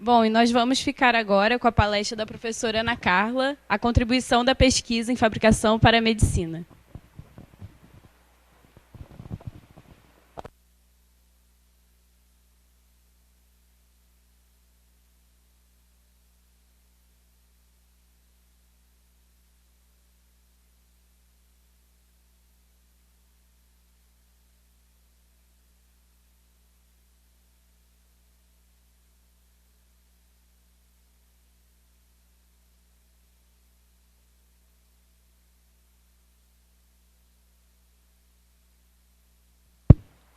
Bom, e nós vamos ficar agora com a palestra da professora Ana Carla, a contribuição da pesquisa em fabricação para a medicina.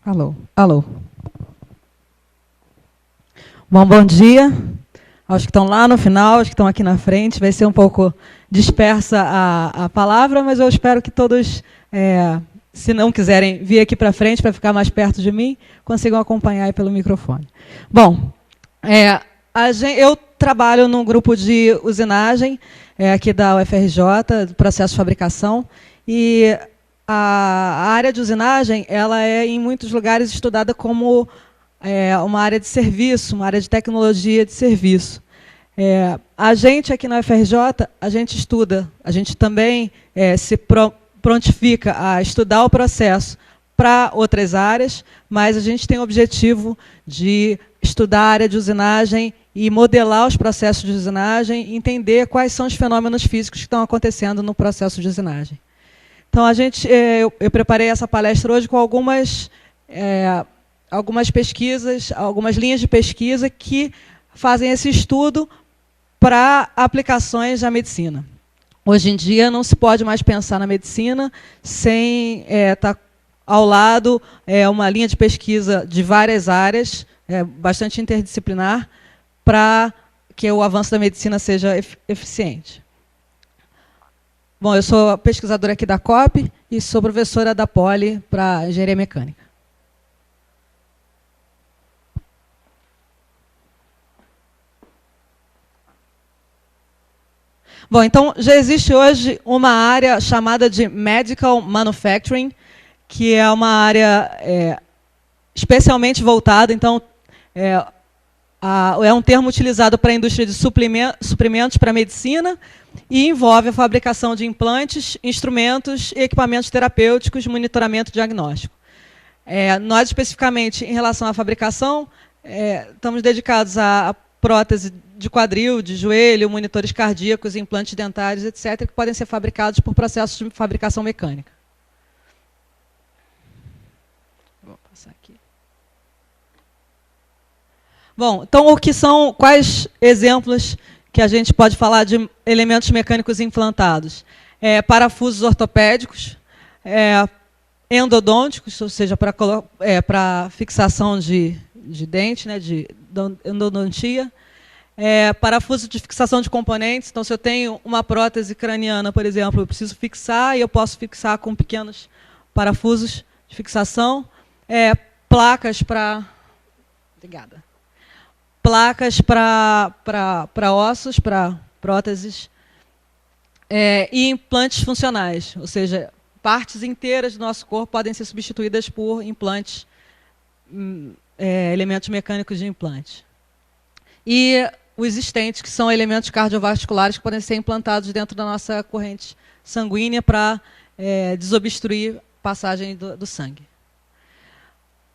Alô, alô. Bom dia aos que estão lá no final, aos que estão aqui na frente. Vai ser um pouco dispersa a palavra, mas eu espero que todos, se não quiserem vir aqui para frente para ficar mais perto de mim, consigam acompanhar aí pelo microfone. Bom, eu trabalho num grupo de usinagem aqui da UFRJ, do processo de fabricação, e a área de usinagem ela é, em muitos lugares, estudada como uma área de serviço, uma área de tecnologia de serviço. A gente, aqui na UFRJ, a gente estuda, a gente também se prontifica a estudar o processo para outras áreas, mas a gente tem o objetivo de estudar a área de usinagem e modelar os processos de usinagem, e entender quais são os fenômenos físicos que estão acontecendo no processo de usinagem. Então, eu preparei essa palestra hoje com algumas pesquisas, algumas linhas de pesquisa que fazem esse estudo para aplicações da medicina. Hoje em dia, não se pode mais pensar na medicina sem estar ao lado uma linha de pesquisa de várias áreas, bastante interdisciplinar, para que o avanço da medicina seja eficiente. Bom, eu sou pesquisadora aqui da COP e sou professora da Poli para engenharia mecânica. Bom, então já existe hoje uma área chamada de Medical Manufacturing, que é uma área especialmente voltada, então é um termo utilizado para a indústria de suprimentos para a medicina e envolve a fabricação de implantes, instrumentos e equipamentos terapêuticos, monitoramento diagnóstico. Nós, especificamente, em relação à fabricação, estamos dedicados a prótese de quadril, de joelho, monitores cardíacos, implantes dentários, etc., que podem ser fabricados por processos de fabricação mecânica. Vou passar aqui. Bom, então, quais exemplos que a gente pode falar de elementos mecânicos implantados? Parafusos ortopédicos, endodônticos, ou seja, para fixação de dente, né, de endodontia. Parafuso de fixação de componentes. Então, se eu tenho uma prótese craniana, por exemplo, eu preciso fixar e eu posso fixar com pequenos parafusos de fixação. Placas para... Obrigada. Placas para ossos, para próteses. E implantes funcionais, ou seja, partes inteiras do nosso corpo podem ser substituídas por implantes, elementos mecânicos de implante. E os stents, que são elementos cardiovasculares que podem ser implantados dentro da nossa corrente sanguínea para desobstruir a passagem do sangue.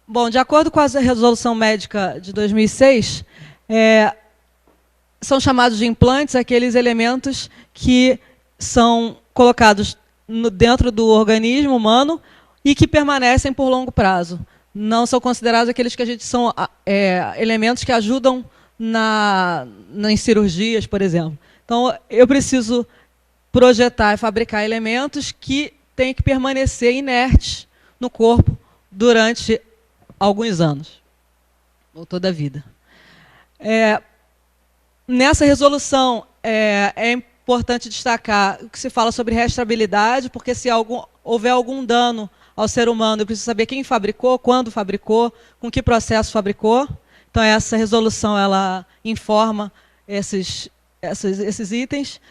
Bom, de acordo com a Resolução Médica de 2006, são chamados de implantes aqueles elementos que são colocados dentro do organismo humano e que permanecem por longo prazo. Não são considerados aqueles que são elementos que ajudam em cirurgias, por exemplo. Então, eu preciso projetar e fabricar elementos que têm que permanecer inertes no corpo durante alguns anos, ou toda a vida. Nessa resolução, é importante destacar o que se fala sobre restabilidade, porque se houver algum dano ao ser humano, eu preciso saber quem fabricou, quando fabricou, com que processo fabricou. Então, essa resolução ela informa esses itens.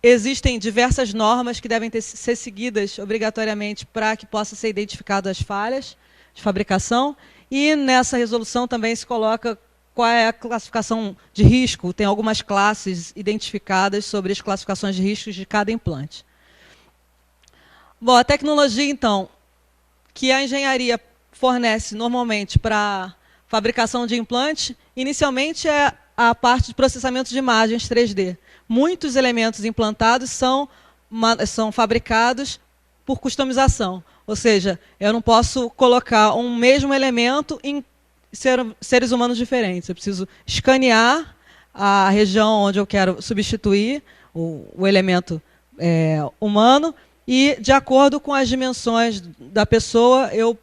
Existem diversas normas que devem ser seguidas obrigatoriamente para que possa ser identificado as falhas de fabricação. E nessa resolução também se coloca qual é a classificação de risco. Tem algumas classes identificadas sobre as classificações de riscos de cada implante. Bom, a tecnologia, então, que a engenharia fornece normalmente para fabricação de implante, inicialmente é a parte de processamento de imagens 3D. Muitos elementos implantados são fabricados por customização. Ou seja, eu não posso colocar um mesmo elemento em seres humanos diferentes. Eu preciso escanear a região onde eu quero substituir o elemento humano e, de acordo com as dimensões da pessoa, eu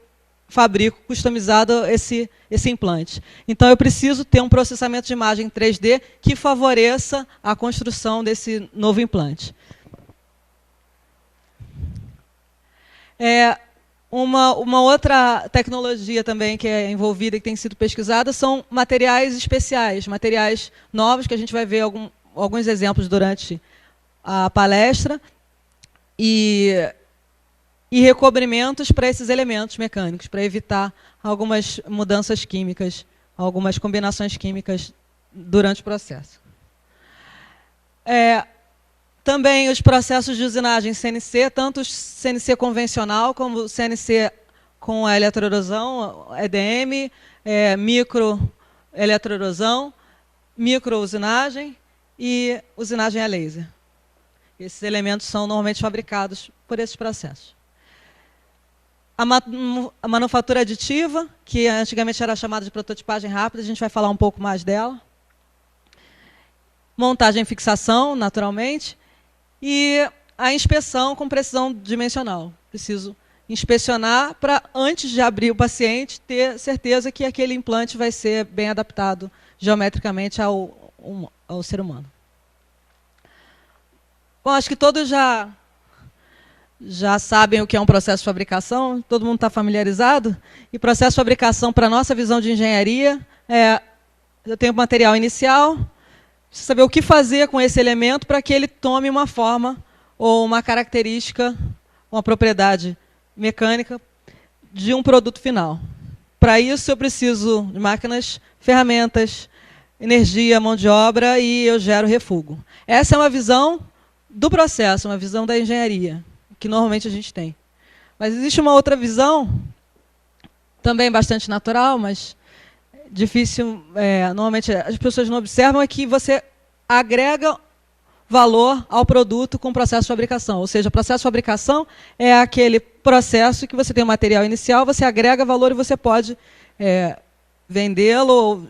fabrico customizado esse implante. Então, eu preciso ter um processamento de imagem 3D que favoreça a construção desse novo implante. Uma outra tecnologia também que é envolvida e que tem sido pesquisada são materiais especiais, materiais novos, que a gente vai ver alguns exemplos durante a palestra, e recobrimentos para esses elementos mecânicos, para evitar algumas mudanças químicas, algumas combinações químicas durante o processo. Também os processos de usinagem CNC, tanto o CNC convencional como o CNC com a eletroerosão, EDM, microeletroerosão, microusinagem e usinagem a laser. Esses elementos são normalmente fabricados por esses processos. A manufatura aditiva, que antigamente era chamada de prototipagem rápida, a gente vai falar um pouco mais dela. Montagem e fixação, naturalmente. E a inspeção com precisão dimensional. Preciso inspecionar para, antes de abrir o paciente, ter certeza que aquele implante vai ser bem adaptado geometricamente ao ser humano. Bom, acho que todos já sabem o que é um processo de fabricação, todo mundo está familiarizado. E processo de fabricação, para a nossa visão de engenharia, eu tenho o material inicial, preciso saber o que fazer com esse elemento para que ele tome uma forma ou uma característica, uma propriedade mecânica de um produto final. Para isso, eu preciso de máquinas, ferramentas, energia, mão de obra, e eu gero refúgio. Essa é uma visão do processo, uma visão da engenharia, que normalmente a gente tem. Mas existe uma outra visão, também bastante natural, mas difícil, normalmente as pessoas não observam, é que você agrega valor ao produto com o processo de fabricação. Ou seja, o processo de fabricação é aquele processo que você tem o material inicial, você agrega valor e você pode vendê-lo ou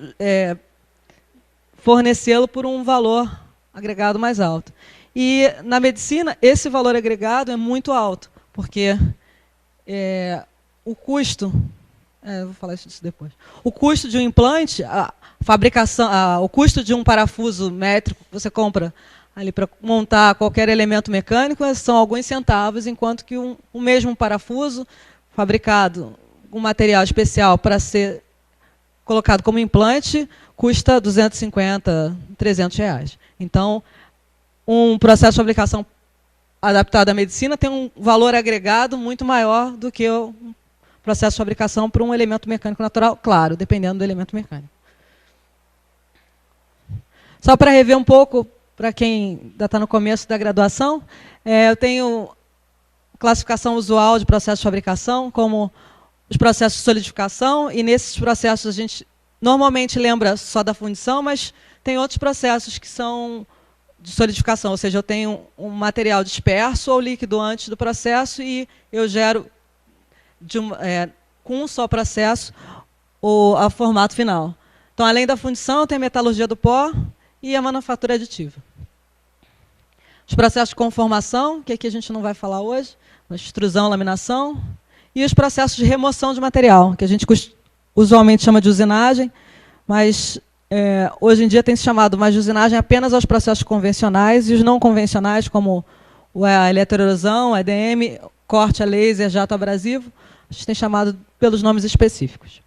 fornecê-lo por um valor agregado mais alto. E, na medicina, esse valor agregado é muito alto, porque o custo... vou falar isso depois. O custo de um implante, a fabricação, o custo de um parafuso métrico que você compra ali para montar qualquer elemento mecânico são alguns centavos, enquanto que o mesmo parafuso fabricado com material especial para ser colocado como implante custa 250, 300 reais. Então, um processo de fabricação adaptado à medicina tem um valor agregado muito maior do que o processo de fabricação para um elemento mecânico natural, claro, dependendo do elemento mecânico. Só para rever um pouco, para quem ainda está no começo da graduação, eu tenho classificação usual de processo de fabricação, como os processos de solidificação, e nesses processos a gente normalmente lembra só da fundição, mas tem outros processos que são de solidificação, ou seja, eu tenho um material disperso ou líquido antes do processo e eu gero com um só processo o formato final. Então, além da fundição, tem a metalurgia do pó e a manufatura aditiva. Os processos de conformação, que aqui a gente não vai falar hoje, mas extrusão, laminação, e os processos de remoção de material, que a gente usualmente chama de usinagem, mas hoje em dia tem se chamado mais de usinagem apenas aos processos convencionais, e os não convencionais, como a eletroerosão, a EDM, corte a laser, jato abrasivo, a gente tem chamado pelos nomes específicos.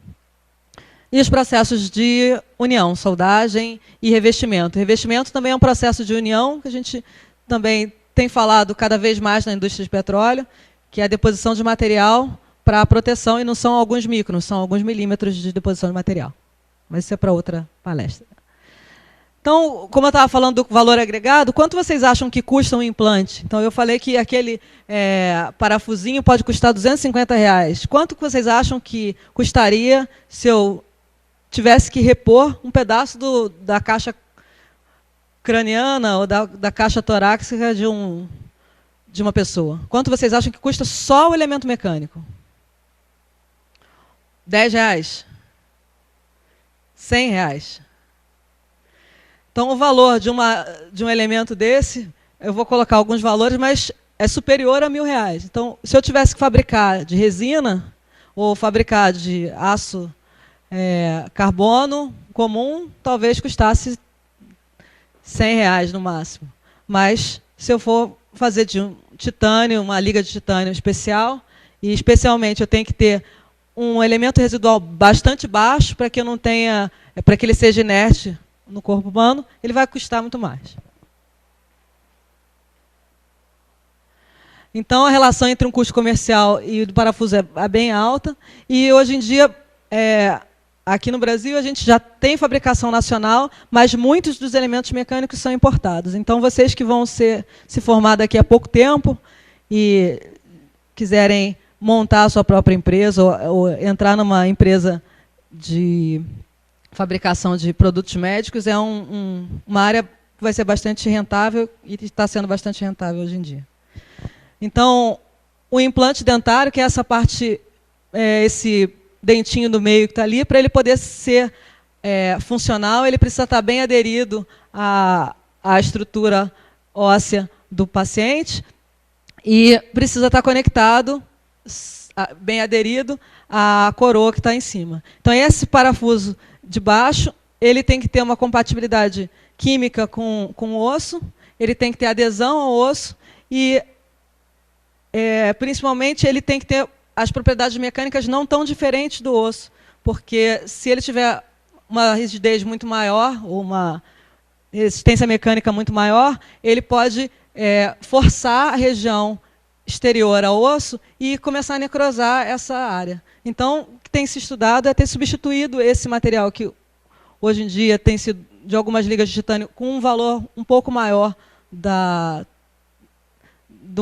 E os processos de união, soldagem e revestimento. Revestimento também é um processo de união, que a gente também tem falado cada vez mais na indústria de petróleo, que é a deposição de material para a proteção, e não são alguns microns, são alguns milímetros de deposição de material. Mas isso é para outra palestra. Então, como eu estava falando do valor agregado, quanto vocês acham que custa um implante? Então, eu falei que aquele parafusinho pode custar R$250. Quanto que vocês acham que custaria se eu tivesse que repor um pedaço da caixa craniana ou da caixa torácica de uma pessoa? Quanto vocês acham que custa só o elemento mecânico? R$10? R$100? Então, o valor de um elemento desse, eu vou colocar alguns valores, mas é superior a R$1.000. Então, se eu tivesse que fabricar de resina ou fabricar de aço carbono comum, talvez custasse R$100 no máximo. Mas, se eu for fazer de um titânio, uma liga de titânio especial, e especialmente eu tenho que ter um elemento residual bastante baixo para que eu não tenha, para que ele seja inerte no corpo humano, ele vai custar muito mais. Então, a relação entre um custo comercial e o do parafuso é bem alta. E, hoje em dia, aqui no Brasil, a gente já tem fabricação nacional, mas muitos dos elementos mecânicos são importados. Então, vocês que vão se formar daqui a pouco tempo e quiserem montar a sua própria empresa ou entrar numa empresa de fabricação de produtos médicos, é uma área que vai ser bastante rentável e está sendo bastante rentável hoje em dia. Então, o implante dentário, que é essa parte, esse dentinho do meio que está ali, para ele poder ser funcional, ele precisa estar bem aderido à estrutura óssea do paciente e precisa estar conectado, bem aderido à coroa que está em cima. Então, esse parafuso de baixo, ele tem que ter uma compatibilidade química com o osso, ele tem que ter adesão ao osso e, principalmente, ele tem que ter as propriedades mecânicas não tão diferentes do osso, porque se ele tiver uma rigidez muito maior, ou uma resistência mecânica muito maior, ele pode forçar a região exterior ao osso e começar a necrosar essa área. Então, o que tem se estudado é ter substituído esse material que hoje em dia tem sido de algumas ligas de titânio com um valor um pouco maior do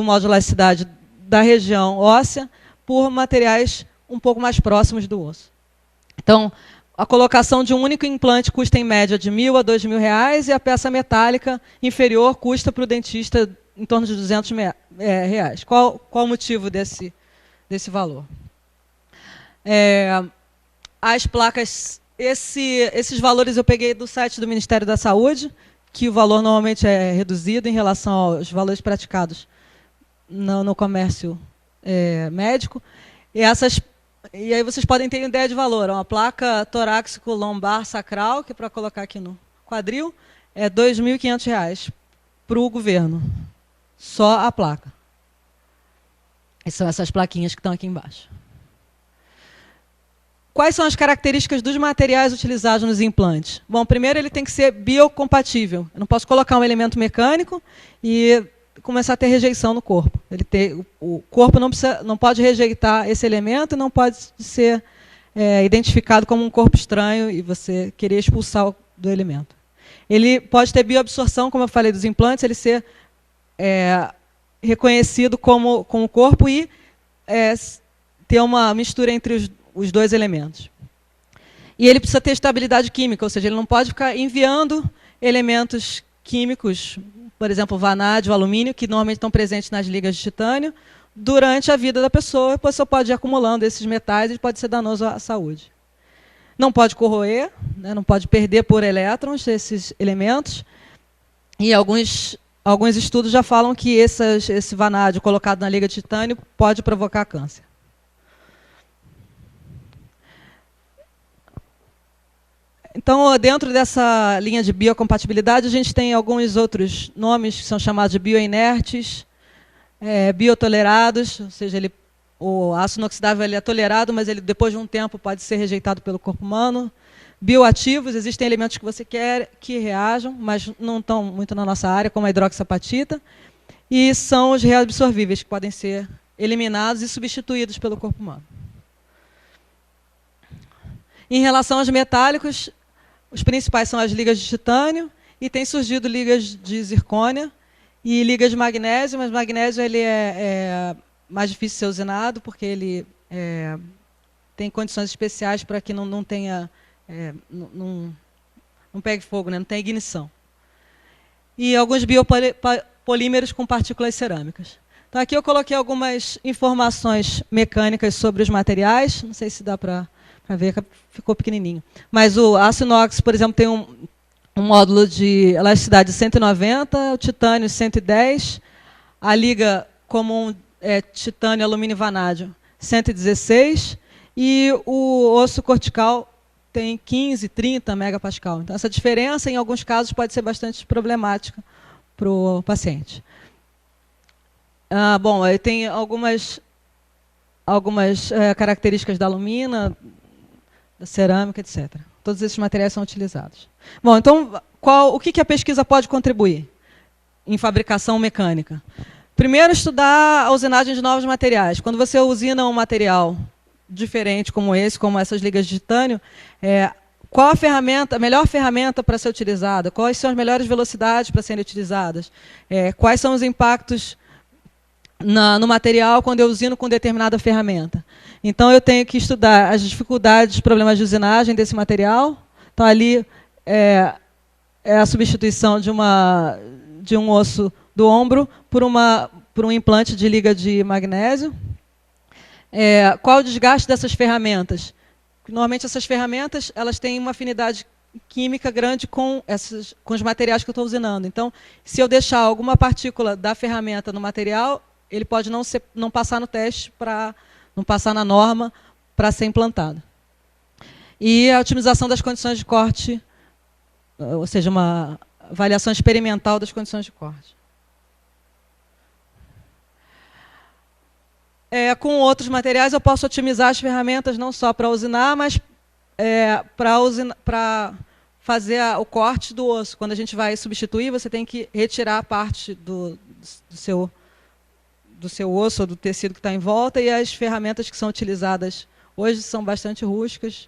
modo de elasticidade da região óssea por materiais um pouco mais próximos do osso. Então, a colocação de um único implante custa em média de R$1.000 a R$2.000 e a peça metálica inferior custa para o dentista em torno de R$200. Qual o motivo desse valor? As placas, esses valores eu peguei do site do Ministério da Saúde, que o valor normalmente é reduzido em relação aos valores praticados no comércio médico. E aí vocês podem ter ideia de valor. Uma placa torácico lombar sacral, que é para colocar aqui no quadril, é R$2.500 para o governo. Só a placa. E são essas plaquinhas que estão aqui embaixo. Quais são as características dos materiais utilizados nos implantes? Bom, primeiro ele tem que ser biocompatível. Eu não posso colocar um elemento mecânico e começar a ter rejeição no corpo. O corpo não pode rejeitar esse elemento e não pode ser identificado como um corpo estranho e você querer expulsar do elemento. Ele pode ter bioabsorção, como eu falei, dos implantes, ele ser reconhecido como o corpo e ter uma mistura entre os dois elementos. E ele precisa ter estabilidade química, ou seja, ele não pode ficar enviando elementos químicos, por exemplo, o vanádio, o alumínio, que normalmente estão presentes nas ligas de titânio, durante a vida da pessoa. A pessoa pode ir acumulando esses metais e pode ser danoso à saúde. Não pode corroer, né, não pode perder por elétrons esses elementos. E alguns estudos já falam que esse vanádio colocado na liga de titânio pode provocar câncer. Então, dentro dessa linha de biocompatibilidade, a gente tem alguns outros nomes que são chamados de bioinertes, biotolerados, ou seja, o ácido inoxidável ele é tolerado, mas ele depois de um tempo pode ser rejeitado pelo corpo humano. Bioativos, existem elementos que você quer que reajam, mas não estão muito na nossa área, como a hidroxapatita. E são os reabsorvíveis, que podem ser eliminados e substituídos pelo corpo humano. Em relação aos metálicos, Os principais são as ligas de titânio, e tem surgido ligas de zircônia e ligas de magnésio, mas magnésio ele é mais difícil de ser usinado, porque ele tem condições especiais para que não tenha, não pegue fogo, né? Não tenha ignição. E alguns biopolímeros com partículas cerâmicas. Então, aqui eu coloquei algumas informações mecânicas sobre os materiais. Não sei se dá para ver, ficou pequenininho. Mas o aço inox, por exemplo, tem um módulo de elasticidade de 190, o titânio 110, a liga comum titânio, alumínio e vanádio 116, e o osso cortical tem 15, 30 megapascal. Então, essa diferença, em alguns casos, pode ser bastante problemática para o paciente. Bom, aí tem algumas características da alumina, da cerâmica, etc. Todos esses materiais são utilizados. Bom, então, o que a pesquisa pode contribuir em fabricação mecânica? Primeiro, estudar a usinagem de novos materiais. Quando você usina um material diferente como esse, como essas ligas de titânio, qual a melhor ferramenta para ser utilizada? Quais são as melhores velocidades para serem utilizadas? Quais são os impactos no material quando eu usino com determinada ferramenta? Então, eu tenho que estudar as dificuldades, os problemas de usinagem desse material. Então, ali é a substituição de um osso do ombro por um implante de liga de magnésio. Qual o desgaste dessas ferramentas? Normalmente, essas ferramentas elas têm uma afinidade química grande com os materiais que eu estou usinando. Então, se eu deixar alguma partícula da ferramenta no material, ele pode não passar no teste, não passar na norma para ser implantado. E a otimização das condições de corte, ou seja, uma avaliação experimental das condições de corte. Com outros materiais, eu posso otimizar as ferramentas não só para usinar, mas para fazer o corte do osso. Quando a gente vai substituir, você tem que retirar a parte do seu osso ou do tecido que está em volta, e as ferramentas que são utilizadas hoje são bastante rústicas.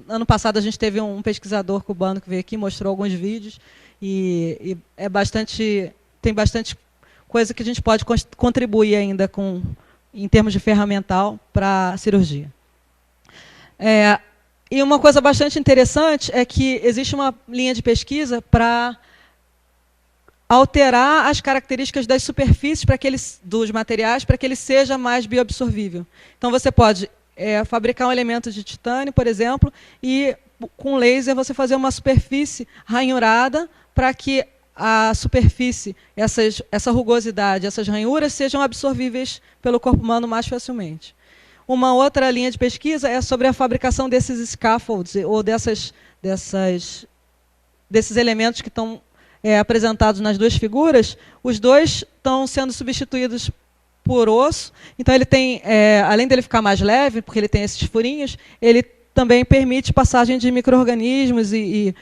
Ano passado a gente teve um pesquisador cubano que veio aqui, mostrou alguns vídeos, e tem bastante coisa que a gente pode contribuir ainda em termos de ferramental para a cirurgia. E uma coisa bastante interessante é que existe uma linha de pesquisa para alterar as características das superfícies dos materiais para que ele seja mais bioabsorvível. Então, você pode fabricar um elemento de titânio, por exemplo, e com laser você fazer uma superfície ranhurada para que a superfície, essa rugosidade, essas ranhuras sejam absorvíveis pelo corpo humano mais facilmente. Uma outra linha de pesquisa é sobre a fabricação desses scaffolds, ou desses elementos que estão apresentados nas duas figuras. Os dois estão sendo substituídos por osso. Então, ele tem, além dele ficar mais leve, porque ele tem esses furinhos, ele também permite passagem de micro-organismos e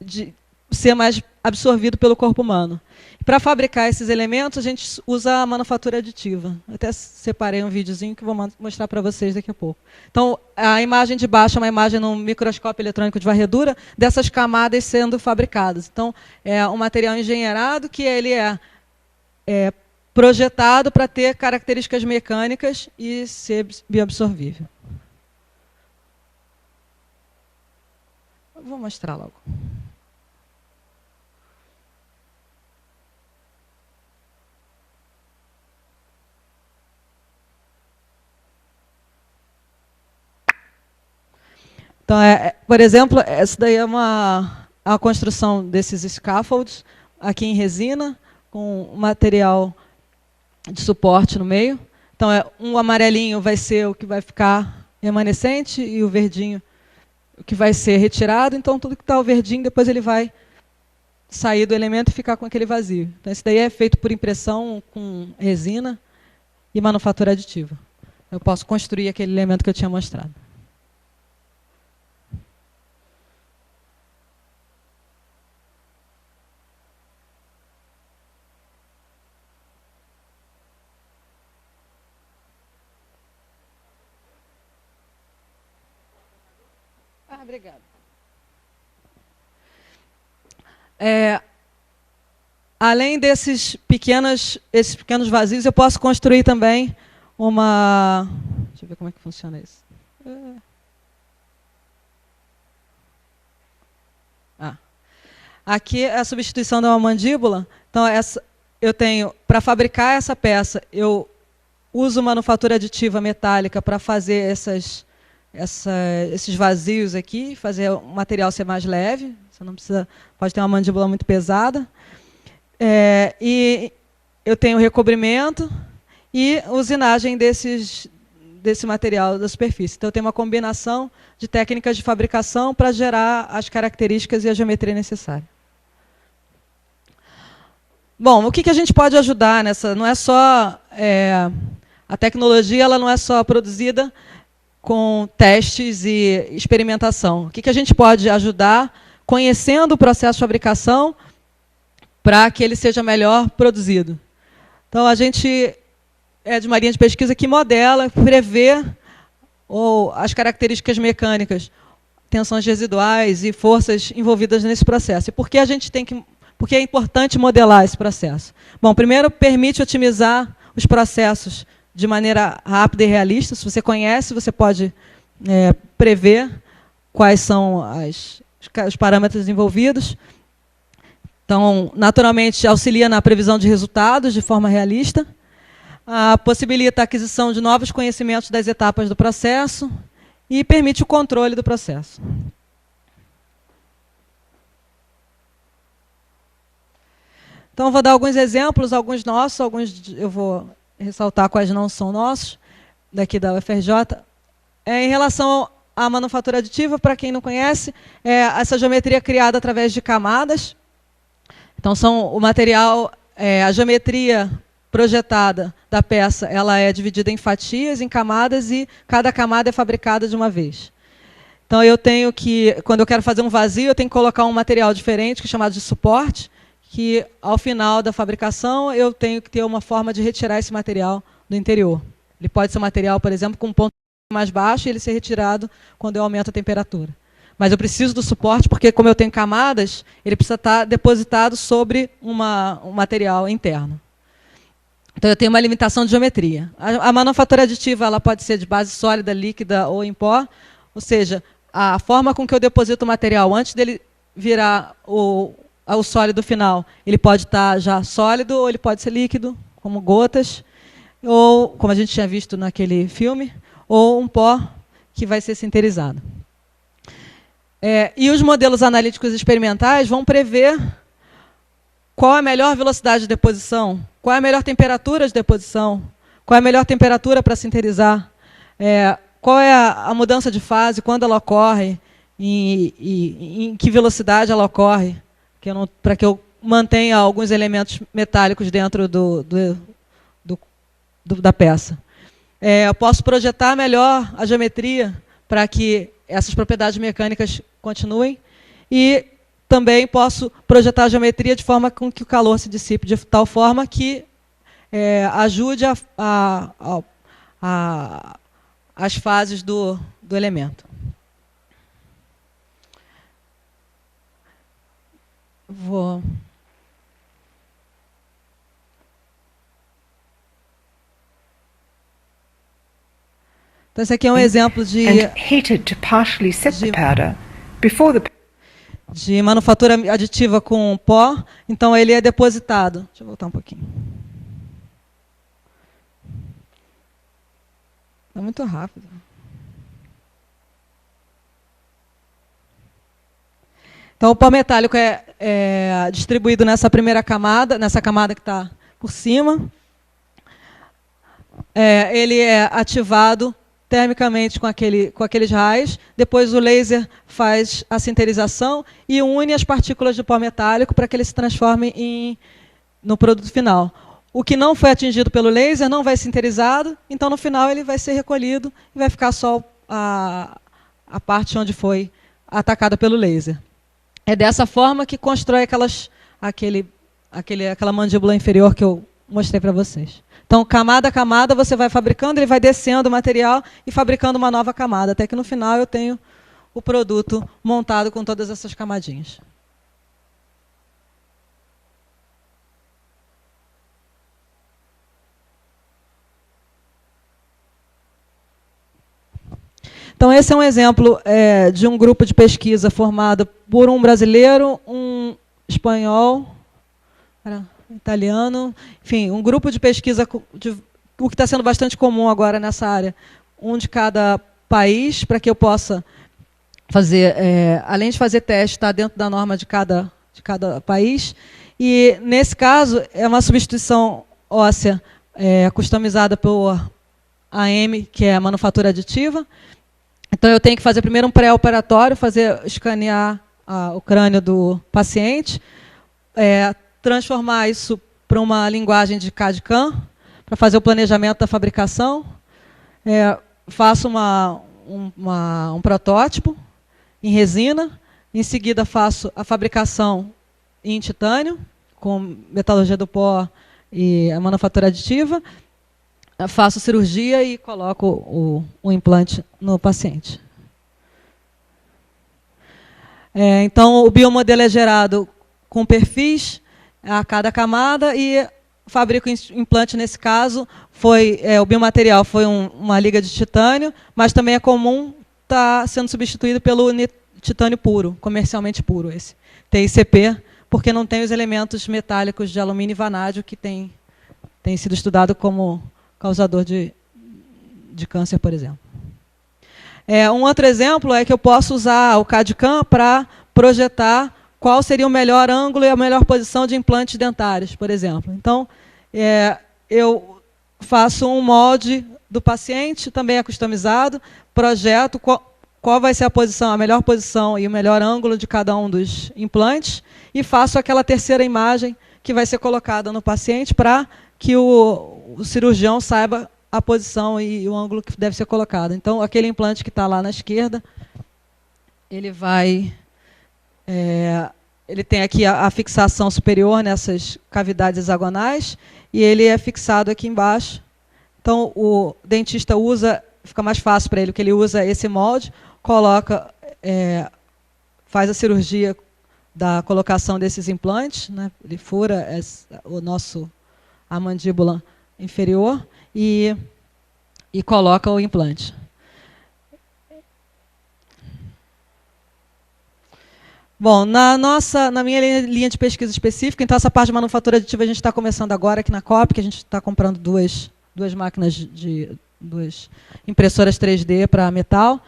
de ser mais absorvido pelo corpo humano. Para fabricar esses elementos, a gente usa a manufatura aditiva. Até separei um videozinho que vou mostrar para vocês daqui a pouco. Então, a imagem de baixo é uma imagem num microscópio eletrônico de varredura dessas camadas sendo fabricadas. Então, é um material engenheirado que ele é projetado para ter características mecânicas e ser bioabsorvível. Vou mostrar logo. Então, por exemplo, essa daí é a construção desses scaffolds aqui em resina, com material de suporte no meio. Então, um amarelinho vai ser o que vai ficar remanescente e o verdinho o que vai ser retirado. Então, tudo que está o verdinho, depois ele vai sair do elemento e ficar com aquele vazio. Então, esse daí é feito por impressão com resina e manufatura aditiva. Eu posso construir aquele elemento que eu tinha mostrado. Obrigada. Além esses pequenos vazios, eu posso construir também uma... Deixa eu ver como é que funciona isso. Aqui é a substituição de uma mandíbula. Então, eu tenho, para fabricar essa peça, eu uso manufatura aditiva metálica para fazer esses vazios aqui, fazer o material ser mais leve. Você não precisa, pode ter uma mandíbula muito pesada. E eu tenho recobrimento e usinagem desse material da superfície. Então, eu tenho uma combinação de técnicas de fabricação para gerar as características e a geometria necessária. Bom, o que a gente pode ajudar nessa? Não é só... a tecnologia ela não é só produzida com testes e experimentação. O que a gente pode ajudar conhecendo o processo de fabricação para que ele seja melhor produzido? Então, a gente é de uma linha de pesquisa que modela, prevê as características mecânicas, tensões residuais e forças envolvidas nesse processo. E por que porque é importante modelar esse processo? Bom, primeiro, permite otimizar os processos de maneira rápida e realista. Se você conhece, você pode prever quais são os parâmetros envolvidos. Então, naturalmente, auxilia na previsão de resultados de forma realista. Possibilita a aquisição de novos conhecimentos das etapas do processo e permite o controle do processo. Então, vou dar alguns exemplos, alguns nossos, alguns eu vou ressaltar quais não são nossos, daqui da UFRJ. Em relação à manufatura aditiva, para quem não conhece, essa geometria criada através de camadas. Então, o material, a geometria projetada da peça, ela é dividida em fatias, em camadas, e cada camada é fabricada de uma vez. Então, eu tenho que, quando eu quero fazer um vazio, eu tenho que colocar um material diferente, que é chamado de suporte, que, ao final da fabricação, eu tenho que ter uma forma de retirar esse material do interior. Ele pode ser um material, por exemplo, com um ponto mais baixo, e ele ser retirado quando eu aumento a temperatura. Mas eu preciso do suporte, porque, como eu tenho camadas, ele precisa estar depositado sobre um material interno. Então, eu tenho uma limitação de geometria. A manufatura aditiva ela pode ser de base sólida, líquida ou em pó, ou seja, a forma com que eu deposito o material antes dele virar o sólido final, ele pode estar já sólido ou ele pode ser líquido, como gotas, ou, como a gente tinha visto naquele filme, ou um pó que vai ser sinterizado. E os modelos analíticos experimentais vão prever qual é a melhor velocidade de deposição, qual é a melhor temperatura de deposição, qual é a melhor temperatura para sinterizar, qual é a mudança de fase, quando ela ocorre, e em que velocidade ela ocorre, para que eu mantenha alguns elementos metálicos dentro da peça. Eu posso projetar melhor a geometria para que essas propriedades mecânicas continuem, e também posso projetar a geometria de forma com que o calor se dissipe, de tal forma que ajude as fases do elemento. Então, esse aqui é um exemplo de manufatura aditiva com pó. Então, ele é depositado. Deixa eu voltar um pouquinho. Está muito rápido. Então, o pó metálico é distribuído nessa primeira camada, nessa camada que está por cima. Ele é ativado termicamente com aqueles raios. Depois, o laser faz a sinterização e une as partículas de pó metálico para que ele se transforme no produto final. O que não foi atingido pelo laser não vai ser sinterizado, então, no final, ele vai ser recolhido e vai ficar só a parte onde foi atacada pelo laser. É dessa forma que constrói aquela mandíbula inferior que eu mostrei para vocês. Então, camada a camada, você vai fabricando, ele vai descendo o material e fabricando uma nova camada, até que no final eu tenho o produto montado com todas essas camadinhas. Então, esse é um exemplo de um grupo de pesquisa formado por um brasileiro, um espanhol, italiano, enfim, um grupo de pesquisa, o que está sendo bastante comum agora nessa área, um de cada país, para que eu possa fazer, além de fazer teste, estar dentro da norma de cada país. E, nesse caso, é uma substituição óssea customizada por AM, que é a manufatura aditiva. Então, eu tenho que fazer primeiro um pré-operatório, escanear o crânio do paciente, transformar isso para uma linguagem de CAD/CAM, para fazer o planejamento da fabricação. Faço um protótipo em resina, em seguida faço a fabricação em titânio, com metalurgia do pó e a manufatura aditiva, faço cirurgia e coloco o implante no paciente. Então, o biomodelo é gerado com perfis a cada camada e fabrico o implante, nesse caso, o biomaterial foi uma liga de titânio, mas também é comum estar sendo substituído pelo titânio puro, comercialmente puro, esse TICP, porque não tem os elementos metálicos de alumínio e vanádio que tem sido estudado como causador de câncer, por exemplo. Um outro exemplo é que eu posso usar o CAD/CAM para projetar qual seria o melhor ângulo e a melhor posição de implantes dentários, por exemplo. Então, eu faço um molde do paciente, também é customizado, projeto qual vai ser a melhor posição e o melhor ângulo de cada um dos implantes, e faço aquela terceira imagem que vai ser colocada no paciente para que o cirurgião saiba a posição e o ângulo que deve ser colocado. Então, aquele implante que está lá na esquerda, ele tem aqui a fixação superior nessas cavidades hexagonais e ele é fixado aqui embaixo. Então, o dentista fica mais fácil para ele, porque ele usa esse molde, faz a cirurgia da colocação desses implantes, né? Ele fura a mandíbula inferior e coloca o implante. Bom, na minha linha de pesquisa específica, então essa parte de manufatura aditiva a gente está começando agora aqui na COP, que a gente está comprando duas máquinas duas impressoras 3D para metal.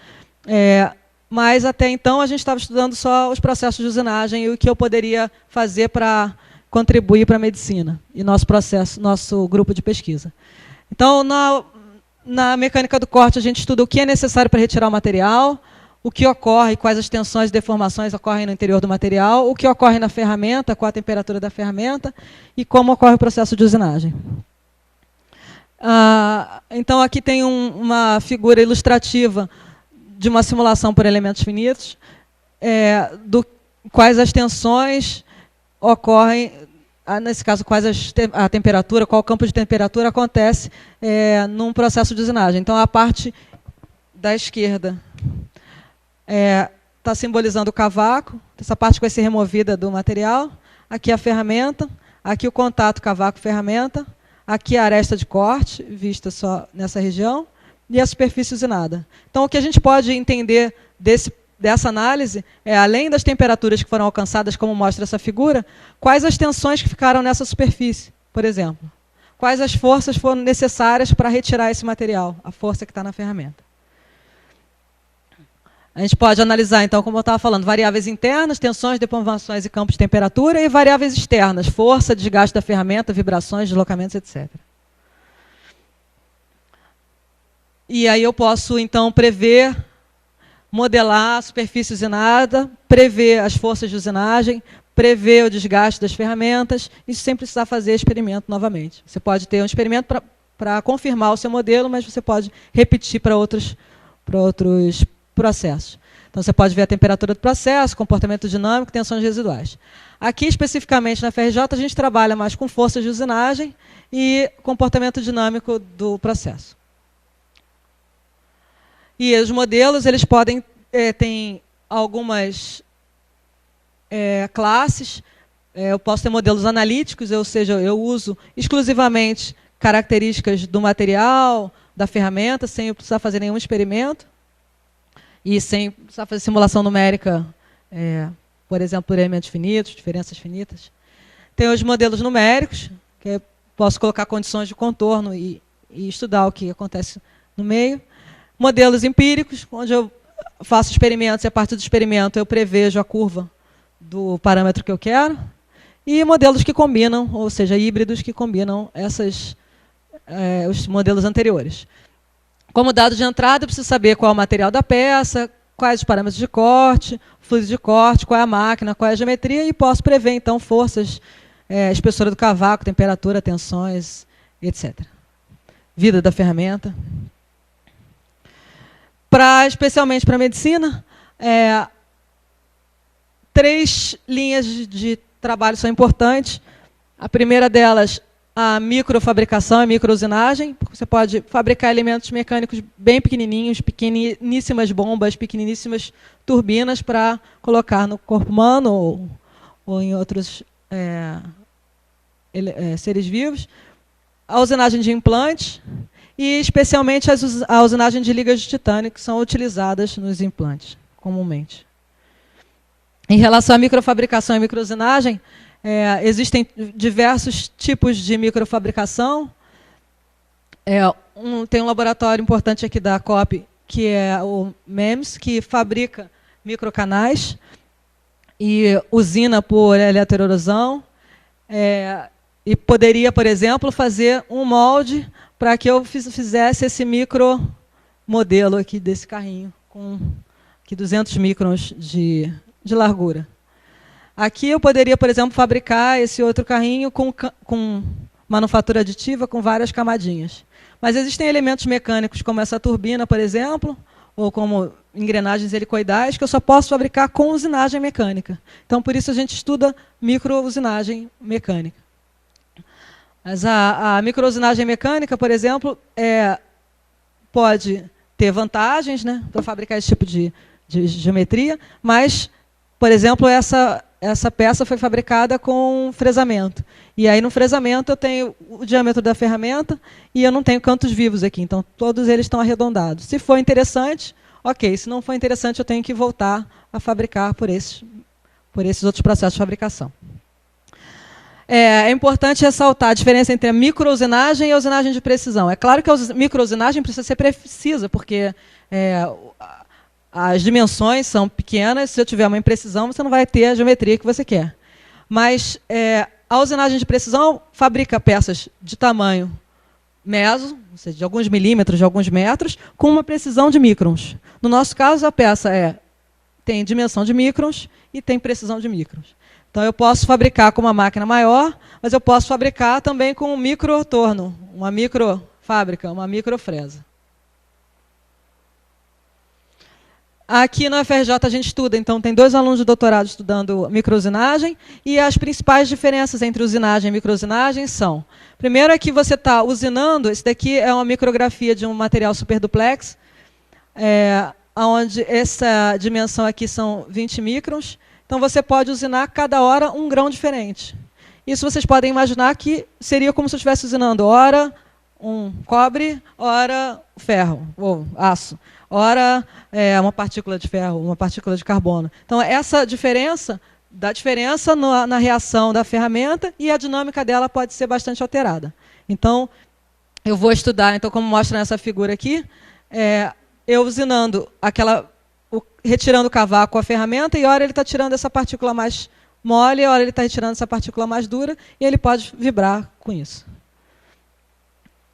Mas até então a gente estava estudando só os processos de usinagem e o que eu poderia fazer para contribuir para a medicina e nosso grupo de pesquisa. Então, na mecânica do corte, a gente estuda o que é necessário para retirar o material, o que ocorre, quais as tensões e deformações ocorrem no interior do material, o que ocorre na ferramenta, qual a temperatura da ferramenta e como ocorre o processo de usinagem. Então, aqui tem uma figura ilustrativa de uma simulação por elementos finitos, quais as tensões ocorrem, nesse caso, a temperatura, qual o campo de temperatura acontece num processo de usinagem. Então, a parte da esquerda está simbolizando o cavaco, essa parte vai ser removida do material, aqui a ferramenta, aqui o contato cavaco-ferramenta, aqui a aresta de corte, vista só nessa região, e a superfície usinada. Então, o que a gente pode entender dessa análise além das temperaturas que foram alcançadas, como mostra essa figura, quais as tensões que ficaram nessa superfície, por exemplo. Quais as forças foram necessárias para retirar esse material, a força que está na ferramenta. A gente pode analisar, então, como eu estava falando, variáveis internas, tensões, deformações e campos de temperatura, e variáveis externas, força, desgaste da ferramenta, vibrações, deslocamentos, etc. E aí eu posso, então, modelar a superfície usinada, prever as forças de usinagem, prever o desgaste das ferramentas, isso sem precisar fazer experimento novamente. Você pode ter um experimento para confirmar o seu modelo, mas você pode repetir para outros processos. Então, você pode ver a temperatura do processo, comportamento dinâmico, tensões residuais. Aqui, especificamente na FRJ, a gente trabalha mais com forças de usinagem e comportamento dinâmico do processo. E os modelos eles podem tem algumas classes. Eu posso ter modelos analíticos, ou seja, eu uso exclusivamente características do material, da ferramenta, sem precisar fazer nenhum experimento e sem precisar fazer simulação numérica, por exemplo, por elementos finitos, diferenças finitas. Tem os modelos numéricos, que eu posso colocar condições de contorno e estudar o que acontece no meio. Modelos empíricos, onde eu faço experimentos e a partir do experimento eu prevejo a curva do parâmetro que eu quero. E modelos que combinam, ou seja, híbridos que combinam os modelos anteriores. Como dado de entrada, eu preciso saber qual é o material da peça, quais os parâmetros de corte, fluido de corte, qual é a máquina, qual é a geometria, e posso prever, então, forças, espessura do cavaco, temperatura, tensões, etc. Vida da ferramenta. Especialmente para a medicina, 3 linhas de trabalho são importantes. A primeira delas, a microfabricação, a microusinagem. Você pode fabricar elementos mecânicos bem pequenininhos, pequeniníssimas bombas, pequeniníssimas turbinas para colocar no corpo humano ou em outros seres vivos. A usinagem de implantes e, especialmente, a usinagem de ligas de titânio, que são utilizadas nos implantes, comumente. Em relação à microfabricação e microusinagem, existem diversos tipos de microfabricação. Tem um laboratório importante aqui da COP, que é o MEMS, que fabrica microcanais e usina por eletroerosão. E poderia, por exemplo, fazer um molde para que eu fizesse esse micromodelo aqui desse carrinho, com aqui 200 microns de largura. Aqui eu poderia, por exemplo, fabricar esse outro carrinho com manufatura aditiva com várias camadinhas. Mas existem elementos mecânicos, como essa turbina, por exemplo, ou como engrenagens helicoidais, que eu só posso fabricar com usinagem mecânica. Então, por isso, a gente estuda microusinagem mecânica. Mas a microusinagem mecânica, por exemplo, pode ter vantagens, né, para fabricar esse tipo de geometria, mas, por exemplo, essa peça foi fabricada com fresamento. E aí, no fresamento, eu tenho o diâmetro da ferramenta e eu não tenho cantos vivos aqui. Então, todos eles estão arredondados. Se for interessante, ok. Se não for interessante, eu tenho que voltar a fabricar por esses outros processos de fabricação. É importante ressaltar a diferença entre a microusinagem e a usinagem de precisão. É claro que a microusinagem precisa ser precisa, porque as dimensões são pequenas. Se eu tiver uma imprecisão, você não vai ter a geometria que você quer. Mas a usinagem de precisão fabrica peças de tamanho meso, ou seja, de alguns milímetros, de alguns metros, com uma precisão de microns. No nosso caso, a peça tem dimensão de microns e tem precisão de microns. Então, eu posso fabricar com uma máquina maior, mas eu posso fabricar também com um microtorno, uma microfábrica, uma microfresa. Aqui na UFRJ a gente estuda, então tem 2 alunos de doutorado estudando microusinagem, e as principais diferenças entre usinagem e microusinagem são: primeiro é que você está usinando, esse daqui é uma micrografia de um material superduplex, onde essa dimensão aqui são 20 microns, então você pode usinar cada hora um grão diferente. Isso vocês podem imaginar que seria como se eu estivesse usinando ora um cobre, ora ferro, ou aço. Ora, uma partícula de ferro, uma partícula de carbono. Então, essa diferença dá diferença na reação da ferramenta e a dinâmica dela pode ser bastante alterada. Então, eu vou estudar, então, como mostra nessa figura aqui, eu usinando retirando o cavaco com a ferramenta, e ora ele está tirando essa partícula mais mole, ora ele está retirando essa partícula mais dura, e ele pode vibrar com isso.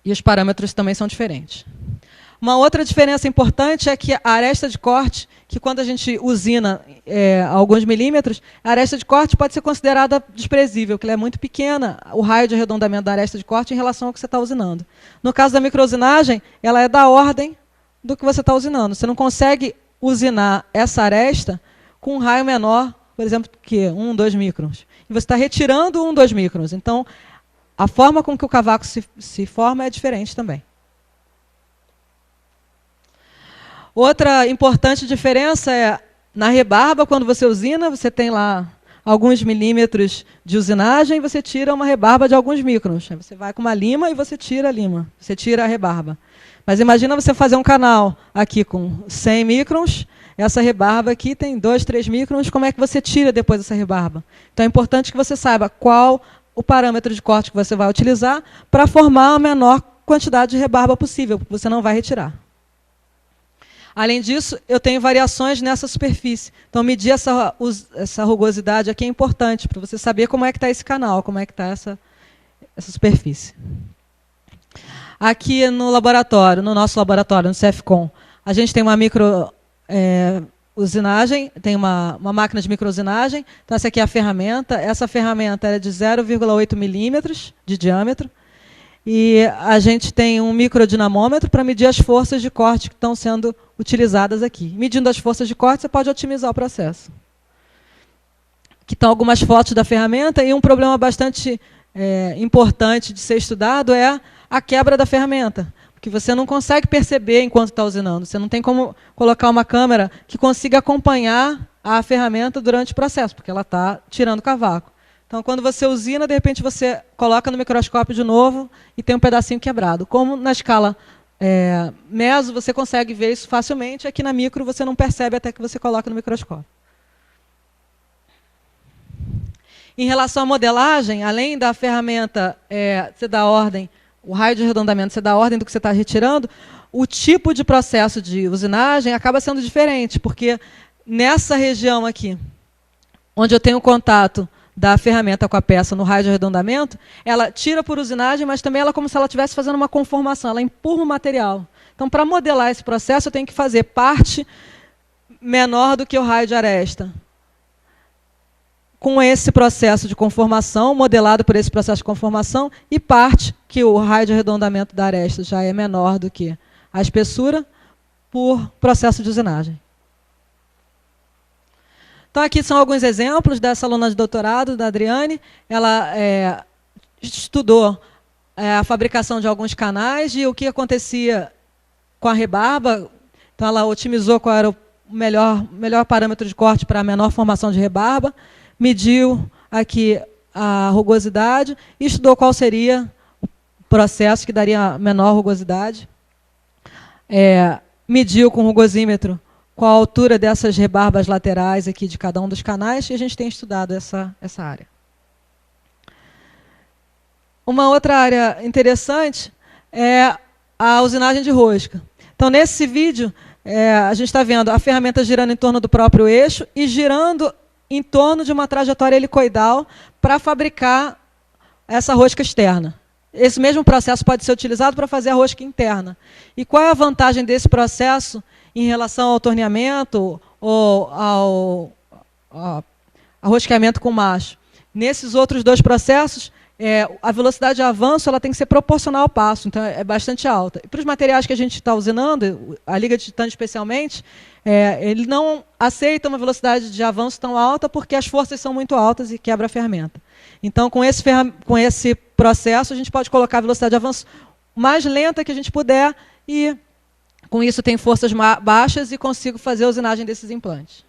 E os parâmetros também são diferentes. Uma outra diferença importante é que a aresta de corte, que quando a gente usina alguns milímetros, a aresta de corte pode ser considerada desprezível, porque ela é muito pequena, o raio de arredondamento da aresta de corte em relação ao que você está usinando. No caso da microusinagem, ela é da ordem do que você está usinando. Você não consegue usinar essa aresta com um raio menor, por exemplo, que 1, 2 microns. E você está retirando 1, 2 microns. Então, a forma com que o cavaco se forma é diferente também. Outra importante diferença é, na rebarba, quando você usina, você tem lá alguns milímetros de usinagem, você tira uma rebarba de alguns microns. Aí você vai com uma lima e você tira a lima, você tira a rebarba. Mas imagina você fazer um canal aqui com 100 microns, essa rebarba aqui tem 2, 3 microns, como é que você tira depois essa rebarba? Então é importante que você saiba qual o parâmetro de corte que você vai utilizar para formar a menor quantidade de rebarba possível, porque você não vai retirar. Além disso, eu tenho variações nessa superfície. Então, medir essa rugosidade aqui é importante, para você saber como é que está esse canal, como é que está essa superfície. Aqui no laboratório, no nosso laboratório, no CFCOM, a gente tem uma usinagem, tem uma máquina de microusinagem. Então, essa aqui é a ferramenta. Essa ferramenta é de 0,8 milímetros de diâmetro. E a gente tem um microdinamômetro para medir as forças de corte que estão sendo utilizadas aqui. Medindo as forças de corte, você pode otimizar o processo. Aqui estão algumas fotos da ferramenta, e um problema bastante importante de ser estudado é a quebra da ferramenta, porque você não consegue perceber enquanto está usinando. Você não tem como colocar uma câmera que consiga acompanhar a ferramenta durante o processo, porque ela está tirando cavaco. Então, quando você usina, de repente você coloca no microscópio de novo e tem um pedacinho quebrado. Como na escala meso, você consegue ver isso facilmente, aqui na micro você não percebe até que você coloca no microscópio. Em relação à modelagem, além da ferramenta você dá ordem, o raio de arredondamento você dá ordem do que você está retirando, o tipo de processo de usinagem acaba sendo diferente, porque nessa região aqui, onde eu tenho contato da ferramenta com a peça no raio de arredondamento, ela tira por usinagem, mas também ela é como se ela estivesse fazendo uma conformação, ela empurra o material. Então, para modelar esse processo, eu tenho que fazer parte menor do que o raio de aresta. Com esse processo de conformação, modelado por esse processo de conformação, e parte que o raio de arredondamento da aresta já é menor do que a espessura, por processo de usinagem. Então, aqui são alguns exemplos dessa aluna de doutorado, da Adriane. Ela estudou a fabricação de alguns canais e o que acontecia com a rebarba. Então, ela otimizou qual era o melhor parâmetro de corte para a menor formação de rebarba, mediu aqui a rugosidade e estudou qual seria o processo que daria a menor rugosidade. Mediu com o rugosímetro qual a altura dessas rebarbas laterais aqui de cada um dos canais, e a gente tem estudado essa área. Uma outra área interessante é a usinagem de rosca. Então, nesse vídeo, a gente está vendo a ferramenta girando em torno do próprio eixo e girando em torno de uma trajetória helicoidal para fabricar essa rosca externa. Esse mesmo processo pode ser utilizado para fazer a rosca interna. E qual é a vantagem desse processo em relação ao torneamento ou ao arrosqueamento com macho? Nesses outros dois processos, a velocidade de avanço ela tem que ser proporcional ao passo, então é bastante alta. E para os materiais que a gente está usinando, a liga de titânio especialmente, ele não aceita uma velocidade de avanço tão alta porque as forças são muito altas e quebra a ferramenta. Então, com esse processo, a gente pode colocar a velocidade de avanço mais lenta que a gente puder e, com isso, tem forças baixas e consigo fazer a usinagem desses implantes.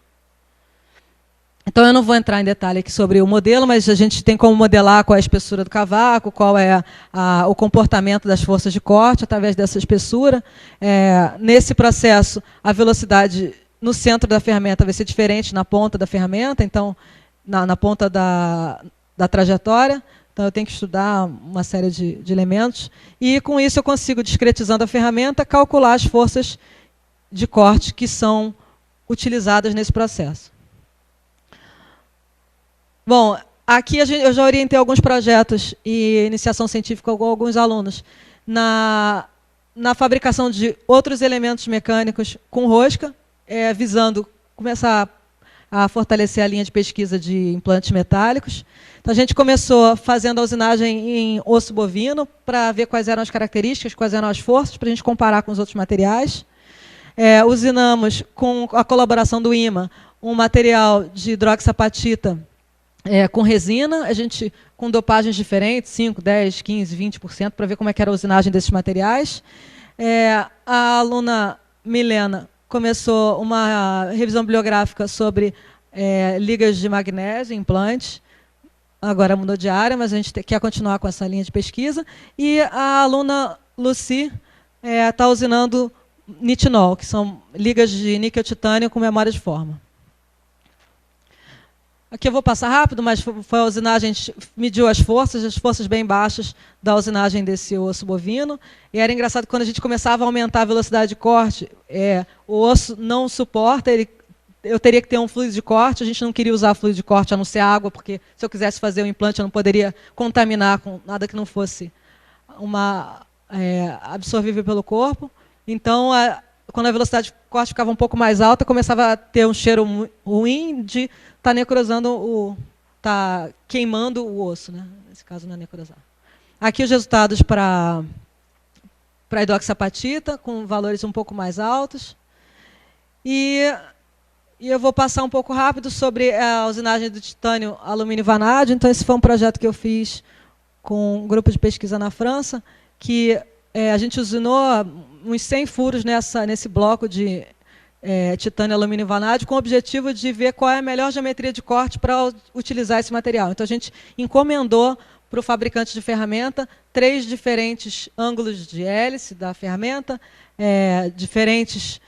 Então, eu não vou entrar em detalhe aqui sobre o modelo, mas a gente tem como modelar qual é a espessura do cavaco, qual é o comportamento das forças de corte através dessa espessura. Nesse processo, a velocidade no centro da ferramenta vai ser diferente na ponta da ferramenta, então, na ponta da trajetória. Então, eu tenho que estudar uma série de elementos. E, com isso, eu consigo, discretizando a ferramenta, calcular as forças de corte que são utilizadas nesse processo. Bom, aqui eu já orientei alguns projetos e iniciação científica com alguns alunos na fabricação de outros elementos mecânicos com rosca, visando começar a fortalecer a linha de pesquisa de implantes metálicos. Então, a gente começou fazendo a usinagem em osso bovino para ver quais eram as características, quais eram as forças, para a gente comparar com os outros materiais. Usinamos, com a colaboração do IMA, um material de hidroxapatita com resina, a gente com dopagens diferentes, 5, 10, 15, 20%, para ver como é que era a usinagem desses materiais. A aluna Milena começou uma revisão bibliográfica sobre ligas de magnésio, implantes. Agora mudou de área, mas a gente quer continuar com essa linha de pesquisa. E a aluna Lucy está usinando nitinol, que são ligas de níquel-titânio com memória de forma. Aqui eu vou passar rápido, mas foi a usinagem, a gente mediu as forças bem baixas da usinagem desse osso bovino. E era engraçado que quando a gente começava a aumentar a velocidade de corte, o osso não suporta, eu teria que ter um fluido de corte, a gente não queria usar fluido de corte a não ser água, porque se eu quisesse fazer um implante eu não poderia contaminar com nada que não fosse absorvível pelo corpo. Então, quando a velocidade de corte ficava um pouco mais alta, começava a ter um cheiro ruim de estar necrosando, tá queimando o osso, né? Nesse caso, não é necrosar. Aqui os resultados para a hidroxapatita, com valores um pouco mais altos. E eu vou passar um pouco rápido sobre a usinagem do titânio alumínio vanádio. Então, esse foi um projeto que eu fiz com um grupo de pesquisa na França, que a gente usinou uns 100 furos nesse bloco de titânio alumínio vanádio, com o objetivo de ver qual é a melhor geometria de corte para utilizar esse material. Então, a gente encomendou para o fabricante de ferramenta 3 diferentes ângulos de hélice da ferramenta, diferentes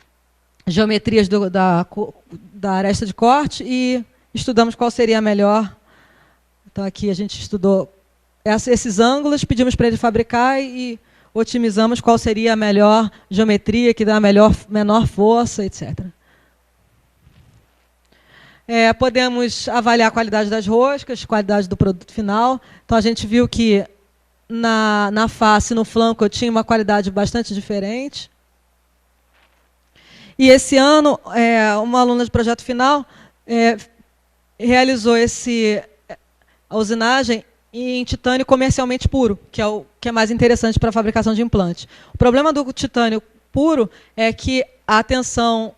geometrias da aresta de corte, e estudamos qual seria a melhor. Então, aqui a gente estudou esses ângulos, pedimos para ele fabricar e otimizamos qual seria a melhor geometria, que dá a menor força, etc. Podemos avaliar a qualidade das roscas, qualidade do produto final. Então, a gente viu que na face, no flanco, eu tinha uma qualidade bastante diferente. E esse ano, uma aluna de projeto final realizou a usinagem em titânio comercialmente puro, que é o que é mais interessante para a fabricação de implante. O problema do titânio puro é que a tensão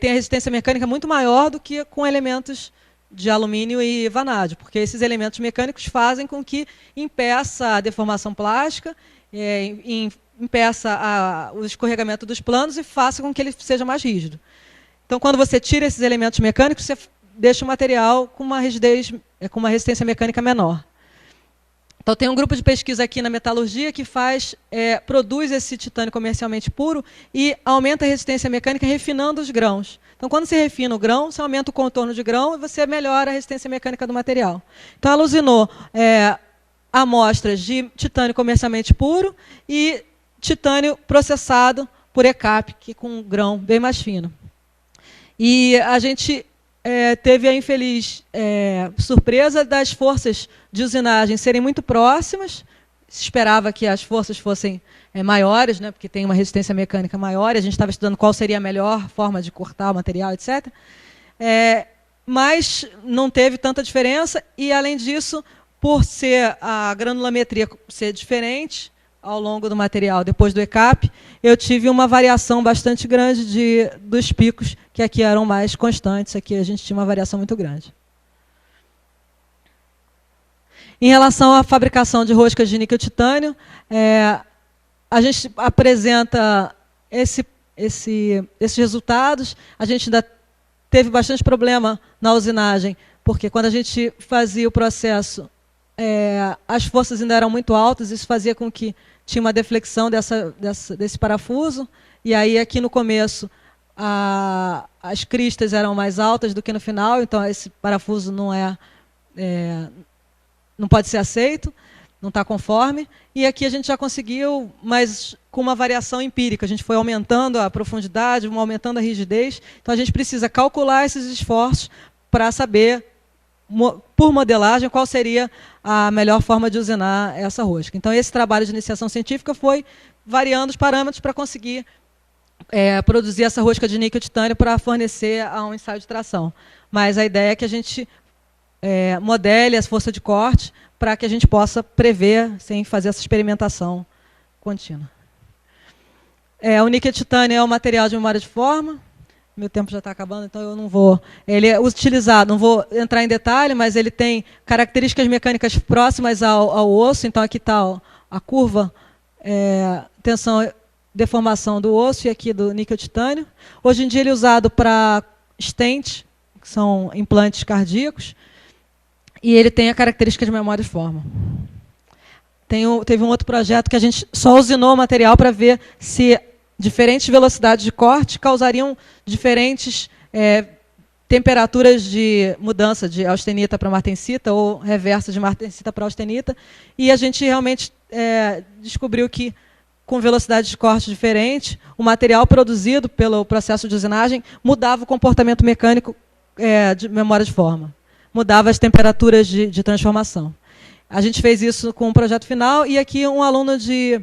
tem a resistência mecânica muito maior do que com elementos de alumínio e vanádio, porque esses elementos mecânicos fazem com que impeça a deformação plástica, impeça o escorregamento dos planos e faça com que ele seja mais rígido. Então, quando você tira esses elementos mecânicos, você deixa o material com uma rigidez, com uma resistência mecânica menor. Então, tem um grupo de pesquisa aqui na metalurgia que produz esse titânio comercialmente puro e aumenta a resistência mecânica refinando os grãos. Então, quando você refina o grão, você aumenta o contorno de grão e você melhora a resistência mecânica do material. Então, ela usinou amostras de titânio comercialmente puro e titânio processado por ECAP, que com um grão bem mais fino. E a gente teve a infeliz surpresa das forças de usinagem serem muito próximas. Se esperava que as forças fossem maiores, né, porque tem uma resistência mecânica maior, e a gente estava estudando qual seria a melhor forma de cortar o material, etc. Mas não teve tanta diferença, e, além disso, por ser a granulometria ser diferente ao longo do material, depois do ECAP, eu tive uma variação bastante grande dos picos, que aqui eram mais constantes, aqui a gente tinha uma variação muito grande. Em relação à fabricação de roscas de níquel-titânio, a gente apresenta esses resultados. A gente ainda teve bastante problema na usinagem, porque quando a gente fazia o processo, as forças ainda eram muito altas, isso fazia com que tinha uma deflexão desse parafuso, e aí aqui no começo as cristas eram mais altas do que no final, então esse parafuso não pode ser aceito, não está conforme, e aqui a gente já conseguiu, mas com uma variação empírica, a gente foi aumentando a profundidade, aumentando a rigidez, então a gente precisa calcular esses esforços para saber, por modelagem, qual seria a melhor forma de usinar essa rosca. Então, esse trabalho de iniciação científica foi variando os parâmetros para conseguir produzir essa rosca de níquel-titânio para fornecer a um ensaio de tração. Mas a ideia é que a gente modele as forças de corte para que a gente possa prever, sem fazer essa experimentação contínua. O níquel-titânio é um material de memória de forma. Meu tempo já está acabando, então eu não vou... Ele é utilizado, não vou entrar em detalhe, mas ele tem características mecânicas próximas ao osso. Então, aqui está a curva, tensão deformação do osso e aqui do níquel-titânio. Hoje em dia ele é usado para stent, que são implantes cardíacos, e ele tem a característica de memória de forma. Teve um outro projeto que a gente só usinou o material para ver se diferentes velocidades de corte causariam diferentes temperaturas de mudança de austenita para martensita ou reversa de martensita para austenita. E a gente realmente descobriu que, com velocidade de corte diferente, o material produzido pelo processo de usinagem mudava o comportamento mecânico de memória de forma. Mudava as temperaturas de transformação. A gente fez isso com o projeto final, e aqui um aluno de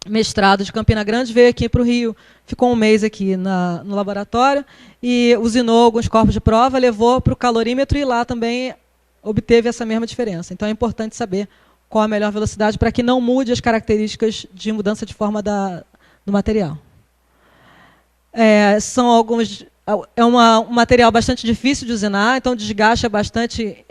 mestrado de Campina Grande veio aqui para o Rio, ficou um mês aqui no laboratório e usinou alguns corpos de prova, levou para o calorímetro e lá também obteve essa mesma diferença. Então é importante saber qual a melhor velocidade para que não mude as características de mudança de forma do material. É um material bastante difícil de usinar, então o desgaste é bastante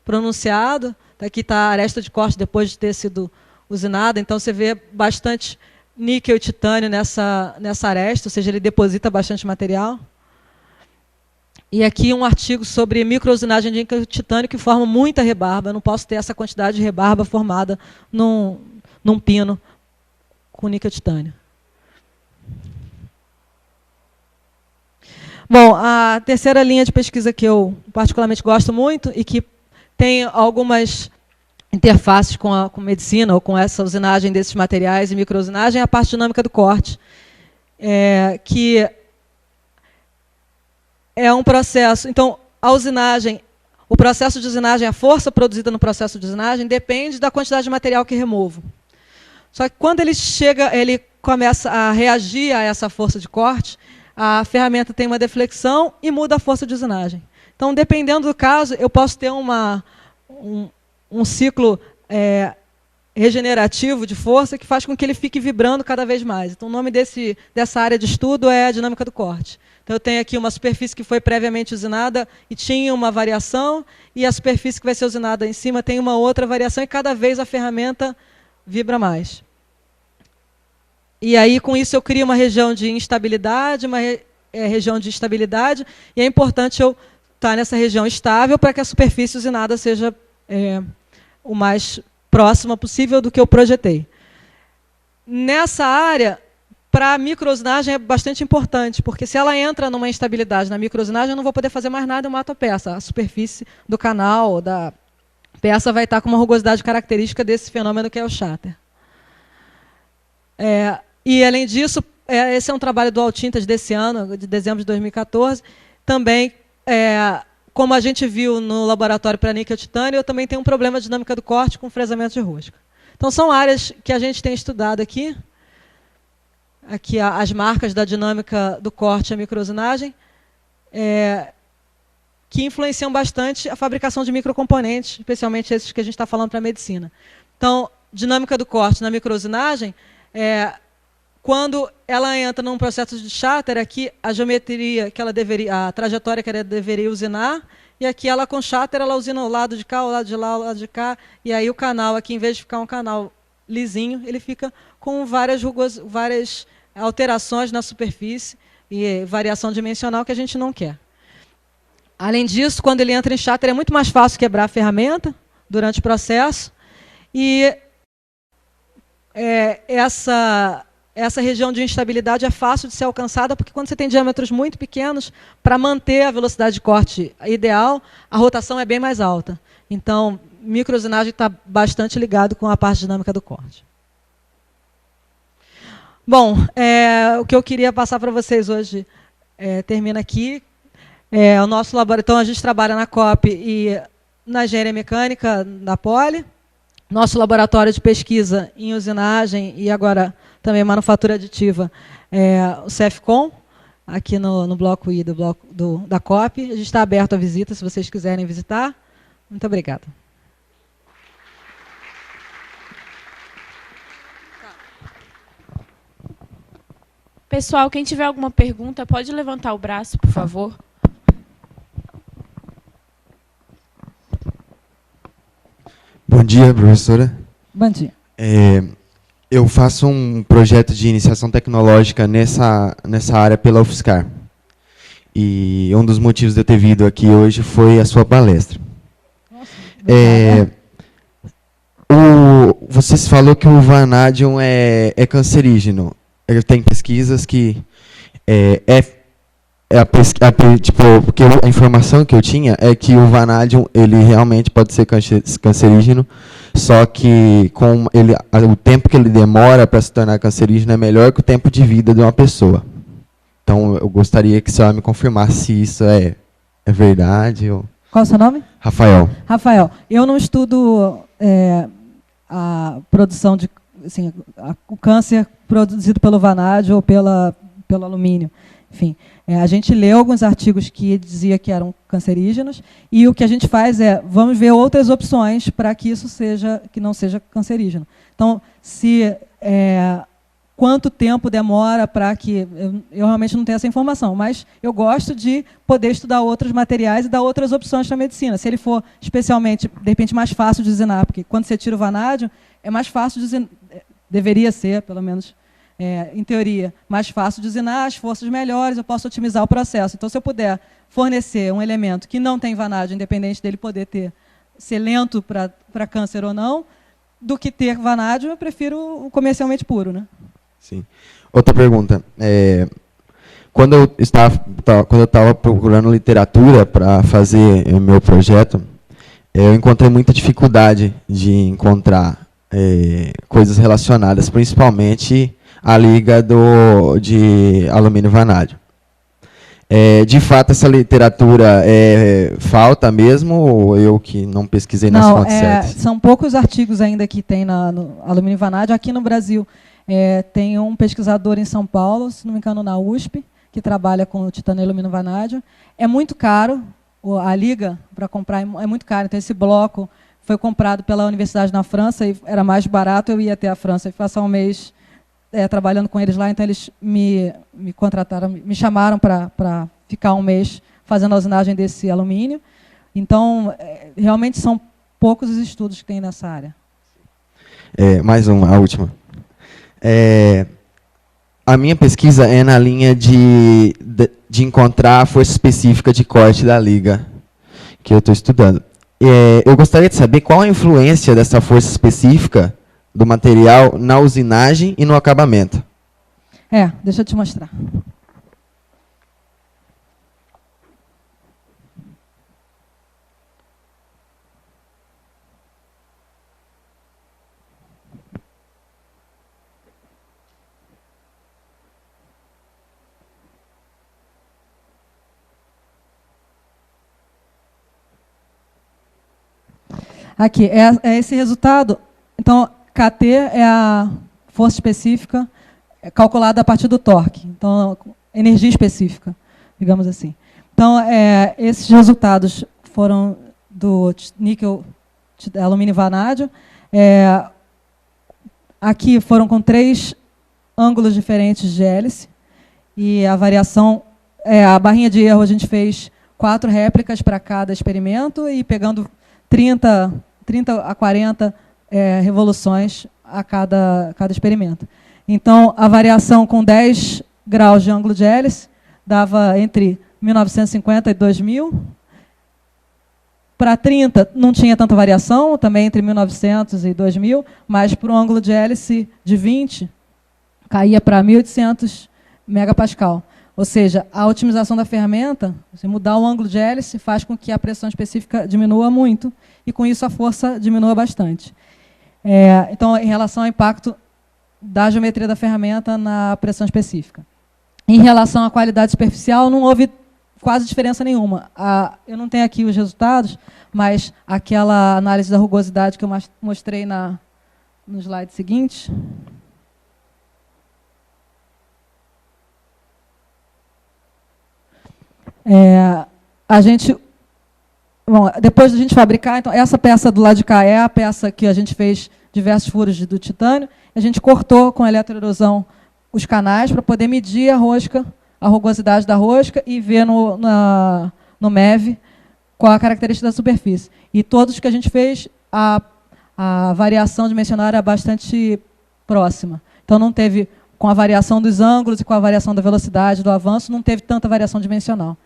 pronunciado. Aqui está a aresta de corte depois de ter sido usinada, então você vê bastante níquel e titânio nessa aresta, ou seja, ele deposita bastante material. E aqui um artigo sobre microusinagem de níquel e titânio que forma muita rebarba. Eu não posso ter essa quantidade de rebarba formada num pino com níquel e titânio. Bom, a terceira linha de pesquisa que eu particularmente gosto muito e que tem algumas interfaces com medicina ou com essa usinagem desses materiais e microusinagem é a parte dinâmica do corte, que é um processo. Então, a usinagem, o processo de usinagem, a força produzida no processo de usinagem depende da quantidade de material que removo. Só que quando ele começa a reagir a essa força de corte, a ferramenta tem uma deflexão e muda a força de usinagem. Então, dependendo do caso, eu posso ter um ciclo regenerativo de força que faz com que ele fique vibrando cada vez mais. Então, o nome dessa área de estudo é a dinâmica do corte. Então, eu tenho aqui uma superfície que foi previamente usinada e tinha uma variação, e a superfície que vai ser usinada em cima tem uma outra variação, e cada vez a ferramenta vibra mais. E aí, com isso, eu crio uma região de instabilidade, uma região de estabilidade, e é importante eu estar nessa região estável para que a superfície usinada seja o mais próxima possível do que eu projetei. Nessa área, para a microusinagem é bastante importante, porque se ela entra numa instabilidade na microusinagem, eu não vou poder fazer mais nada, eu mato a peça. A superfície do canal, da peça, vai estar com uma rugosidade característica desse fenômeno que é o shatter. E, além disso, esse é um trabalho do Altintas desse ano, de dezembro de 2014. Também, como a gente viu no laboratório para níquel titânio, eu também tenho um problema de dinâmica do corte com fresamento de rosca. Então, são áreas que a gente tem estudado aqui. Aqui as marcas da dinâmica do corte e a microusinagem, que influenciam bastante a fabricação de microcomponentes, especialmente esses que a gente está falando para a medicina. Então, dinâmica do corte na microusinagem, quando ela entra num processo de shatter, aqui a geometria que ela deveria, a trajetória que ela deveria usinar, e aqui ela com shatter, ela usina o lado de cá, o lado de lá, o lado de cá, e aí o canal aqui, em vez de ficar um canal lisinho, ele fica com várias alterações na superfície e variação dimensional que a gente não quer. Além disso, quando ele entra em shatter, é muito mais fácil quebrar a ferramenta durante o processo, e essa região de instabilidade é fácil de ser alcançada, porque quando você tem diâmetros muito pequenos, para manter a velocidade de corte ideal, a rotação é bem mais alta. Então, microusinagem está bastante ligado com a parte dinâmica do corte. Bom, o que eu queria passar para vocês hoje termina aqui. O nosso laboratório, então, a gente trabalha na COP e na engenharia mecânica da Poli. Nosso laboratório de pesquisa em usinagem e agora também manufatura aditiva o CEFCOM, aqui no bloco I da COP. A gente está aberto à visita, se vocês quiserem visitar. Muito obrigada. Pessoal, quem tiver alguma pergunta, pode levantar o braço, por favor. Bom dia, professora. Bom dia. Eu faço um projeto de iniciação tecnológica nessa área pela UFSCar. E um dos motivos de eu ter vindo aqui hoje foi a sua palestra. Você falou que o vanadium é cancerígeno. Tem pesquisas que porque a informação que eu tinha é que o vanadium ele realmente pode ser cancerígeno, só que o tempo que ele demora para se tornar cancerígeno é melhor que o tempo de vida de uma pessoa. Então, eu gostaria que a senhora me confirmasse se isso é verdade. Qual é o seu nome? Rafael. Rafael, eu não estudo a produção de... Assim, o câncer produzido pelo vanádio ou pelo alumínio. Enfim, a gente leu alguns artigos que dizia que eram cancerígenos, e o que a gente faz vamos ver outras opções para que isso que não seja cancerígeno. Então, quanto tempo demora para que... Eu realmente não tenho essa informação, mas eu gosto de poder estudar outros materiais e dar outras opções para a medicina. Se ele for especialmente, de repente, mais fácil de usinar, porque quando você tira o vanádio, é mais fácil de usinar, deveria ser, pelo menos, em teoria, mais fácil de usinar, as forças melhores, eu posso otimizar o processo. Então, se eu puder fornecer um elemento que não tem vanádio, independente dele poder ser lento para câncer ou não, do que ter vanádio, eu prefiro o comercialmente puro, né? Sim. Outra pergunta. Quando eu estava procurando literatura para fazer meu projeto, eu encontrei muita dificuldade de encontrar coisas relacionadas, principalmente à liga de alumínio vanádio. De fato, essa literatura falta mesmo, ou eu que não pesquisei nas fontes certas? São poucos artigos ainda que tem no alumínio vanádio. Aqui no Brasil, tem um pesquisador em São Paulo, se não me engano, na USP, que trabalha com o titânio e alumínio vanádio. É muito caro, a liga para comprar é muito caro. Então, esse bloco foi comprado pela universidade na França e era mais barato, eu ia até a França e passar um mês trabalhando com eles lá. Então, eles me contrataram, me chamaram para ficar um mês fazendo a usinagem desse alumínio. Então, realmente são poucos os estudos que tem nessa área. Mais uma, a última. A minha pesquisa é na linha de encontrar a força específica de corte da liga que eu estou estudando. Eu gostaria de saber qual a influência dessa força específica do material na usinagem e no acabamento. Deixa eu te mostrar. Aqui, esse resultado. Então, KT é a força específica calculada a partir do torque. Então, energia específica, digamos assim. Então, esses resultados foram do níquel, alumínio vanádio. Aqui foram com 3 ângulos diferentes de hélice. E a variação, a barrinha de erro, a gente fez 4 réplicas para cada experimento e pegando 30 a 40 revoluções a cada experimento. Então, a variação com 10 graus de ângulo de hélice dava entre 1950 e 2000. Para 30, não tinha tanta variação, também entre 1900 e 2000, mas para o ângulo de hélice de 20, caía para 1.800 megapascal. Ou seja, a otimização da ferramenta, você mudar o ângulo de hélice, faz com que a pressão específica diminua muito, e com isso a força diminua bastante. Então, em relação ao impacto da geometria da ferramenta na pressão específica. Em relação à qualidade superficial, não houve quase diferença nenhuma. Eu não tenho aqui os resultados, mas aquela análise da rugosidade que eu mostrei no slide seguinte... depois da gente fabricar, então, essa peça do lado de cá é a peça que a gente fez diversos furos do titânio. A gente cortou com eletroerosão os canais para poder medir a rugosidade da rosca e ver no MEV qual a característica da superfície. E todos que a gente fez, a variação dimensional era bastante próxima. Então, não teve, com a variação dos ângulos e com a variação da velocidade do avanço, não teve tanta variação dimensional.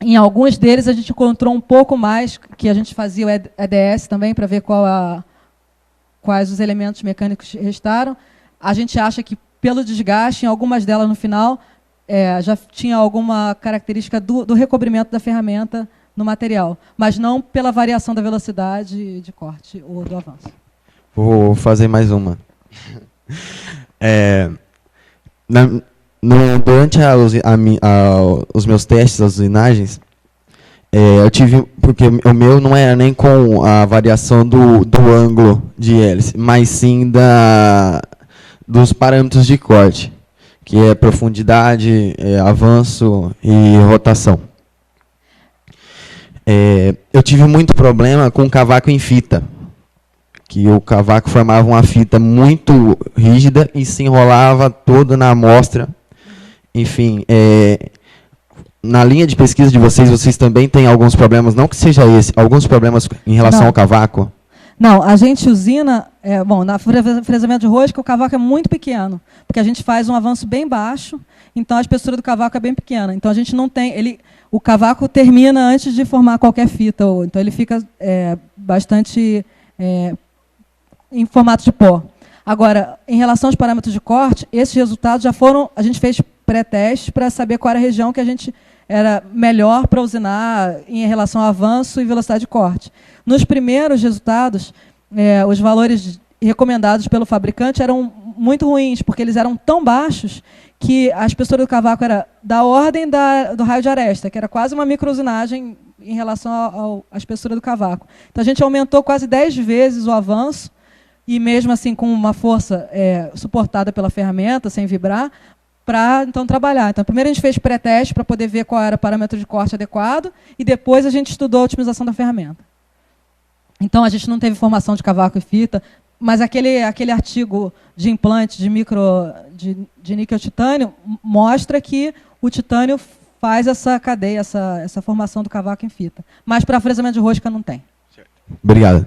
Em alguns deles, a gente encontrou um pouco mais, que a gente fazia o EDS também, para ver quais os elementos mecânicos restaram. A gente acha que, pelo desgaste, em algumas delas no final, já tinha alguma característica do recobrimento da ferramenta no material, mas não pela variação da velocidade de corte ou do avanço. Vou fazer mais uma. Durante os meus testes, as usinagens, eu tive, porque o meu não era nem com a variação do ângulo de hélice, mas sim dos parâmetros de corte, que é profundidade, avanço e rotação. Eu tive muito problema com o cavaco em fita, que o cavaco formava uma fita muito rígida e se enrolava toda na amostra. Enfim, na linha de pesquisa de vocês também têm alguns problemas, não que seja esse, alguns problemas em relação ao cavaco? Não, a gente usina, na fresamento de rosca, o cavaco é muito pequeno, porque a gente faz um avanço bem baixo, então a espessura do cavaco é bem pequena. Então a gente não tem, o cavaco termina antes de formar qualquer fita, então ele fica bastante em formato de pó. Agora, em relação aos parâmetros de corte, esses resultados já foram, a gente fez pré-teste para saber qual era a região que a gente era melhor para usinar em relação ao avanço e velocidade de corte. Nos primeiros resultados, os valores recomendados pelo fabricante eram muito ruins, porque eles eram tão baixos que a espessura do cavaco era da ordem do raio de aresta, que era quase uma microusinagem em relação à espessura do cavaco. Então, a gente aumentou quase 10 vezes o avanço, e mesmo assim com uma força suportada pela ferramenta, sem vibrar, para então trabalhar. Então, primeiro a gente fez pré-teste para poder ver qual era o parâmetro de corte adequado, e depois a gente estudou a otimização da ferramenta. Então, a gente não teve formação de cavaco e fita, mas aquele artigo de implante de níquel-titânio mostra que o titânio faz essa cadeia, essa formação do cavaco em fita. Mas para fresamento de rosca não tem. Certo. Obrigado.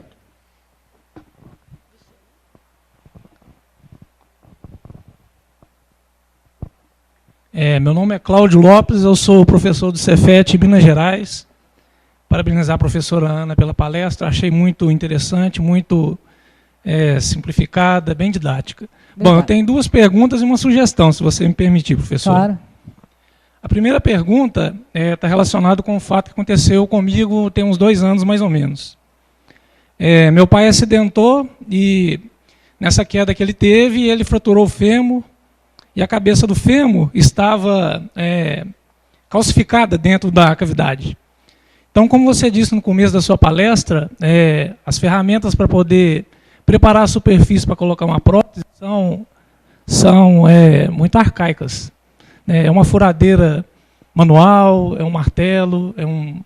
Meu nome é Cláudio Lopes, eu sou professor do Cefet em Minas Gerais. Parabenizar a professora Ana pela palestra, achei muito interessante, muito simplificada, bem didática. Obrigada. Bom, eu tenho 2 perguntas e uma sugestão, se você me permitir, professor. Claro. A primeira pergunta está relacionada com o fato que aconteceu comigo tem uns 2 anos, mais ou menos. Meu pai acidentou e, nessa queda que ele teve, ele fraturou o fêmur e a cabeça do fêmur estava calcificada dentro da cavidade. Então, como você disse no começo da sua palestra, as ferramentas para poder preparar a superfície para colocar uma prótese são muito arcaicas. É uma furadeira manual, é um martelo, é um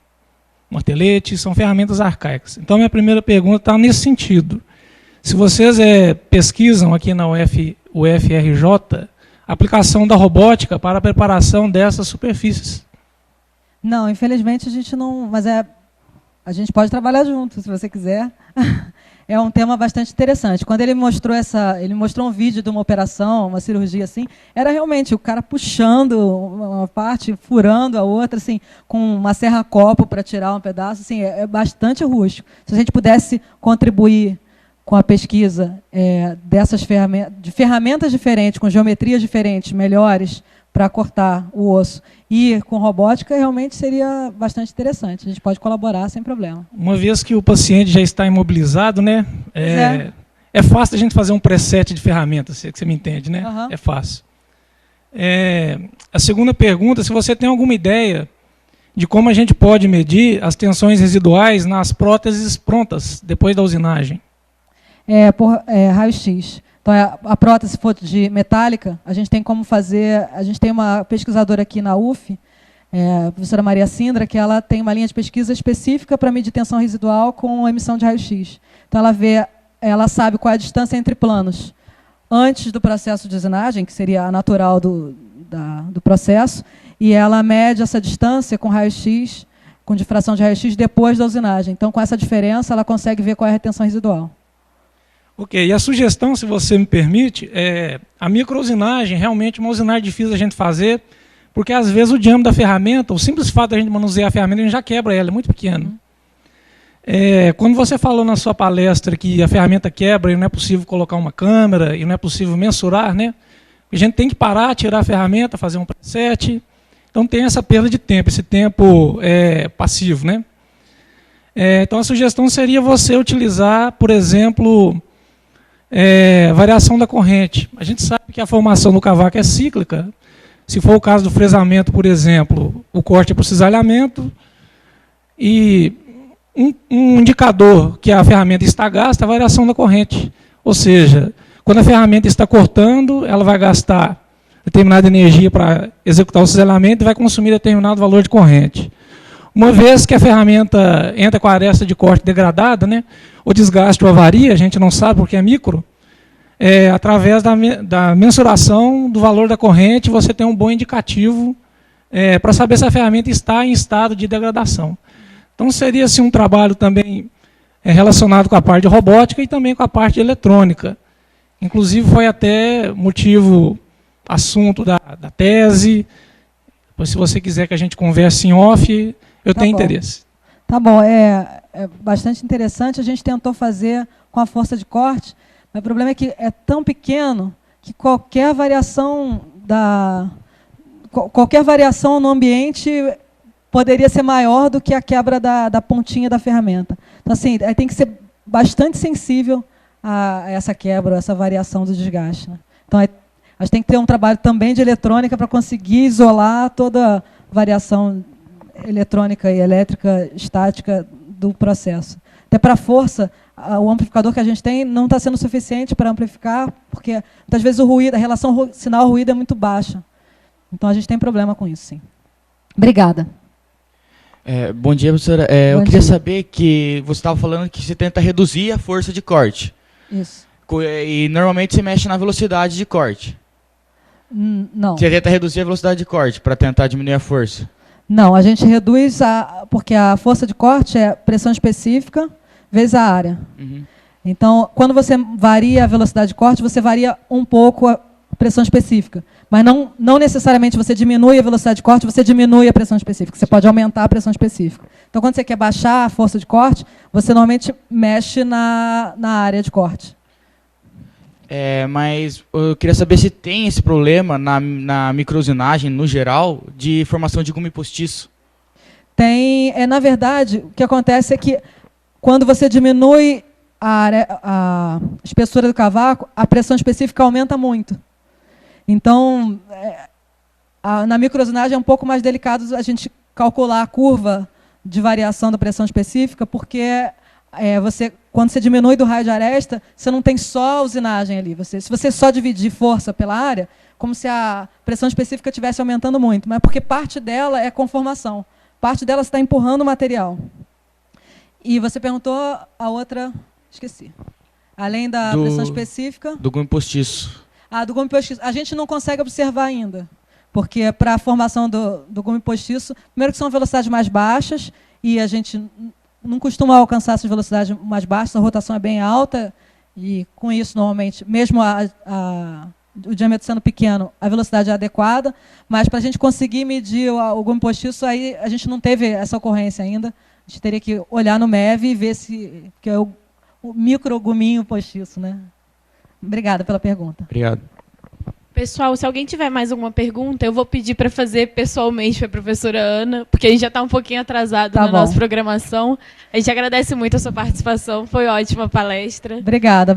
martelete, são ferramentas arcaicas. Então, minha primeira pergunta está nesse sentido. Se vocês pesquisam aqui na UFRJ, a aplicação da robótica para a preparação dessas superfícies. Não, infelizmente a gente não, mas a gente pode trabalhar junto, se você quiser. É um tema bastante interessante. Quando ele mostrou um vídeo de uma operação, uma cirurgia assim, era realmente o cara puxando uma parte, furando a outra, assim, com uma serra-copo para tirar um pedaço, assim, é bastante rústico. Se a gente pudesse contribuir com a pesquisa dessas ferramentas diferentes, com geometrias diferentes, melhores, para cortar o osso, e com robótica, realmente seria bastante interessante. A gente pode colaborar sem problema. Uma vez que o paciente já está imobilizado, né, é fácil a gente fazer um preset de ferramentas, se você me entende, né? Uhum. É fácil. A segunda pergunta, se você tem alguma ideia de como a gente pode medir as tensões residuais nas próteses prontas, depois da usinagem. Por raio-x. Então, a prótese, se for de metálica, a gente tem como fazer... A gente tem uma pesquisadora aqui na UF, a professora Maria Sindra, que ela tem uma linha de pesquisa específica para medir tensão residual com emissão de raio-x. Então, ela sabe qual é a distância entre planos antes do processo de usinagem, que seria a natural do processo, e ela mede essa distância com raio-x, com difração de raio-x, depois da usinagem. Então, com essa diferença, ela consegue ver qual é a retenção residual. Ok, e a sugestão, se você me permite, a microusinagem realmente é uma usinagem difícil a gente fazer, porque às vezes o diâmetro da ferramenta, o simples fato de a gente manusear a ferramenta, a gente já quebra ela, é muito pequeno. Quando você falou na sua palestra que a ferramenta quebra e não é possível colocar uma câmera, e não é possível mensurar, né? A gente tem que parar, tirar a ferramenta, fazer um preset. Então tem essa perda de tempo, esse tempo passivo, né? Então a sugestão seria você utilizar, por exemplo, variação da corrente. A gente sabe que a formação do cavaco é cíclica. Se for o caso do fresamento, por exemplo, o corte é por cisalhamento, e um indicador que a ferramenta está gasta é a variação da corrente. Ou seja, quando a ferramenta está cortando, ela vai gastar determinada energia para executar o cisalhamento e vai consumir determinado valor de corrente. Uma vez que a ferramenta entra com a aresta de corte degradada, né, o desgaste ou avaria, a gente não sabe porque é micro, através da mensuração do valor da corrente, você tem um bom indicativo para saber se a ferramenta está em estado de degradação. Então seria assim, um trabalho também relacionado com a parte de robótica e também com a parte de eletrônica. Inclusive foi até assunto da tese. Depois, se você quiser que a gente converse em off, eu tenho interesse. Tá bom, é bastante interessante. A gente tentou fazer com a força de corte, mas o problema é que é tão pequeno que qualquer variação no ambiente poderia ser maior do que a quebra da pontinha da ferramenta. Então, assim, tem que ser bastante sensível a essa quebra, a essa variação do desgaste, né? Então, a gente tem que ter um trabalho também de eletrônica para conseguir isolar toda variação eletrônica e elétrica estática do processo. Até para a força, o amplificador que a gente tem não está sendo suficiente para amplificar, porque muitas vezes o ruído, a relação sinal-ruído é muito baixa. Então a gente tem problema com isso, sim. Obrigada. Bom dia, professora. Eu queria saber que você estava falando que você tenta reduzir a força de corte. Isso. E normalmente você mexe na velocidade de corte. Não. Você tenta reduzir a velocidade de corte para tentar diminuir a força. Não, a gente reduz, porque a força de corte é pressão específica vezes a área. Uhum. Então, quando você varia a velocidade de corte, você varia um pouco a pressão específica. Mas não necessariamente você diminui a velocidade de corte, você diminui a pressão específica. Você pode aumentar a pressão específica. Então, quando você quer baixar a força de corte, você normalmente mexe na área de corte. Mas eu queria saber se tem esse problema na microusinagem, no geral, de formação de gume postiço. Tem. Na verdade, o que acontece é que quando você diminui a espessura do cavaco, a pressão específica aumenta muito. Então, na microusinagem é um pouco mais delicado a gente calcular a curva de variação da pressão específica, porque quando você diminui do raio de aresta, você não tem só a usinagem ali. Se você só dividir força pela área, como se a pressão específica estivesse aumentando muito, mas porque parte dela é conformação. Parte dela você está empurrando o material. E você perguntou a outra, esqueci. Além da pressão específica... Do gume postiço. Do gume postiço. A gente não consegue observar ainda, porque para a formação do gume postiço, primeiro que são velocidades mais baixas, e a gente não costuma alcançar essas velocidades mais baixas, a rotação é bem alta, e com isso, normalmente, mesmo o diâmetro sendo pequeno, a velocidade é adequada, mas para a gente conseguir medir o gume postiço, aí a gente não teve essa ocorrência ainda. A gente teria que olhar no MEV e ver que é o microguminho postiço, né? Obrigada pela pergunta. Obrigado. Pessoal, se alguém tiver mais alguma pergunta, eu vou pedir para fazer pessoalmente para a professora Ana, porque a gente já está um pouquinho atrasado na nossa programação. A gente agradece muito a sua participação, foi ótima a palestra. Obrigada.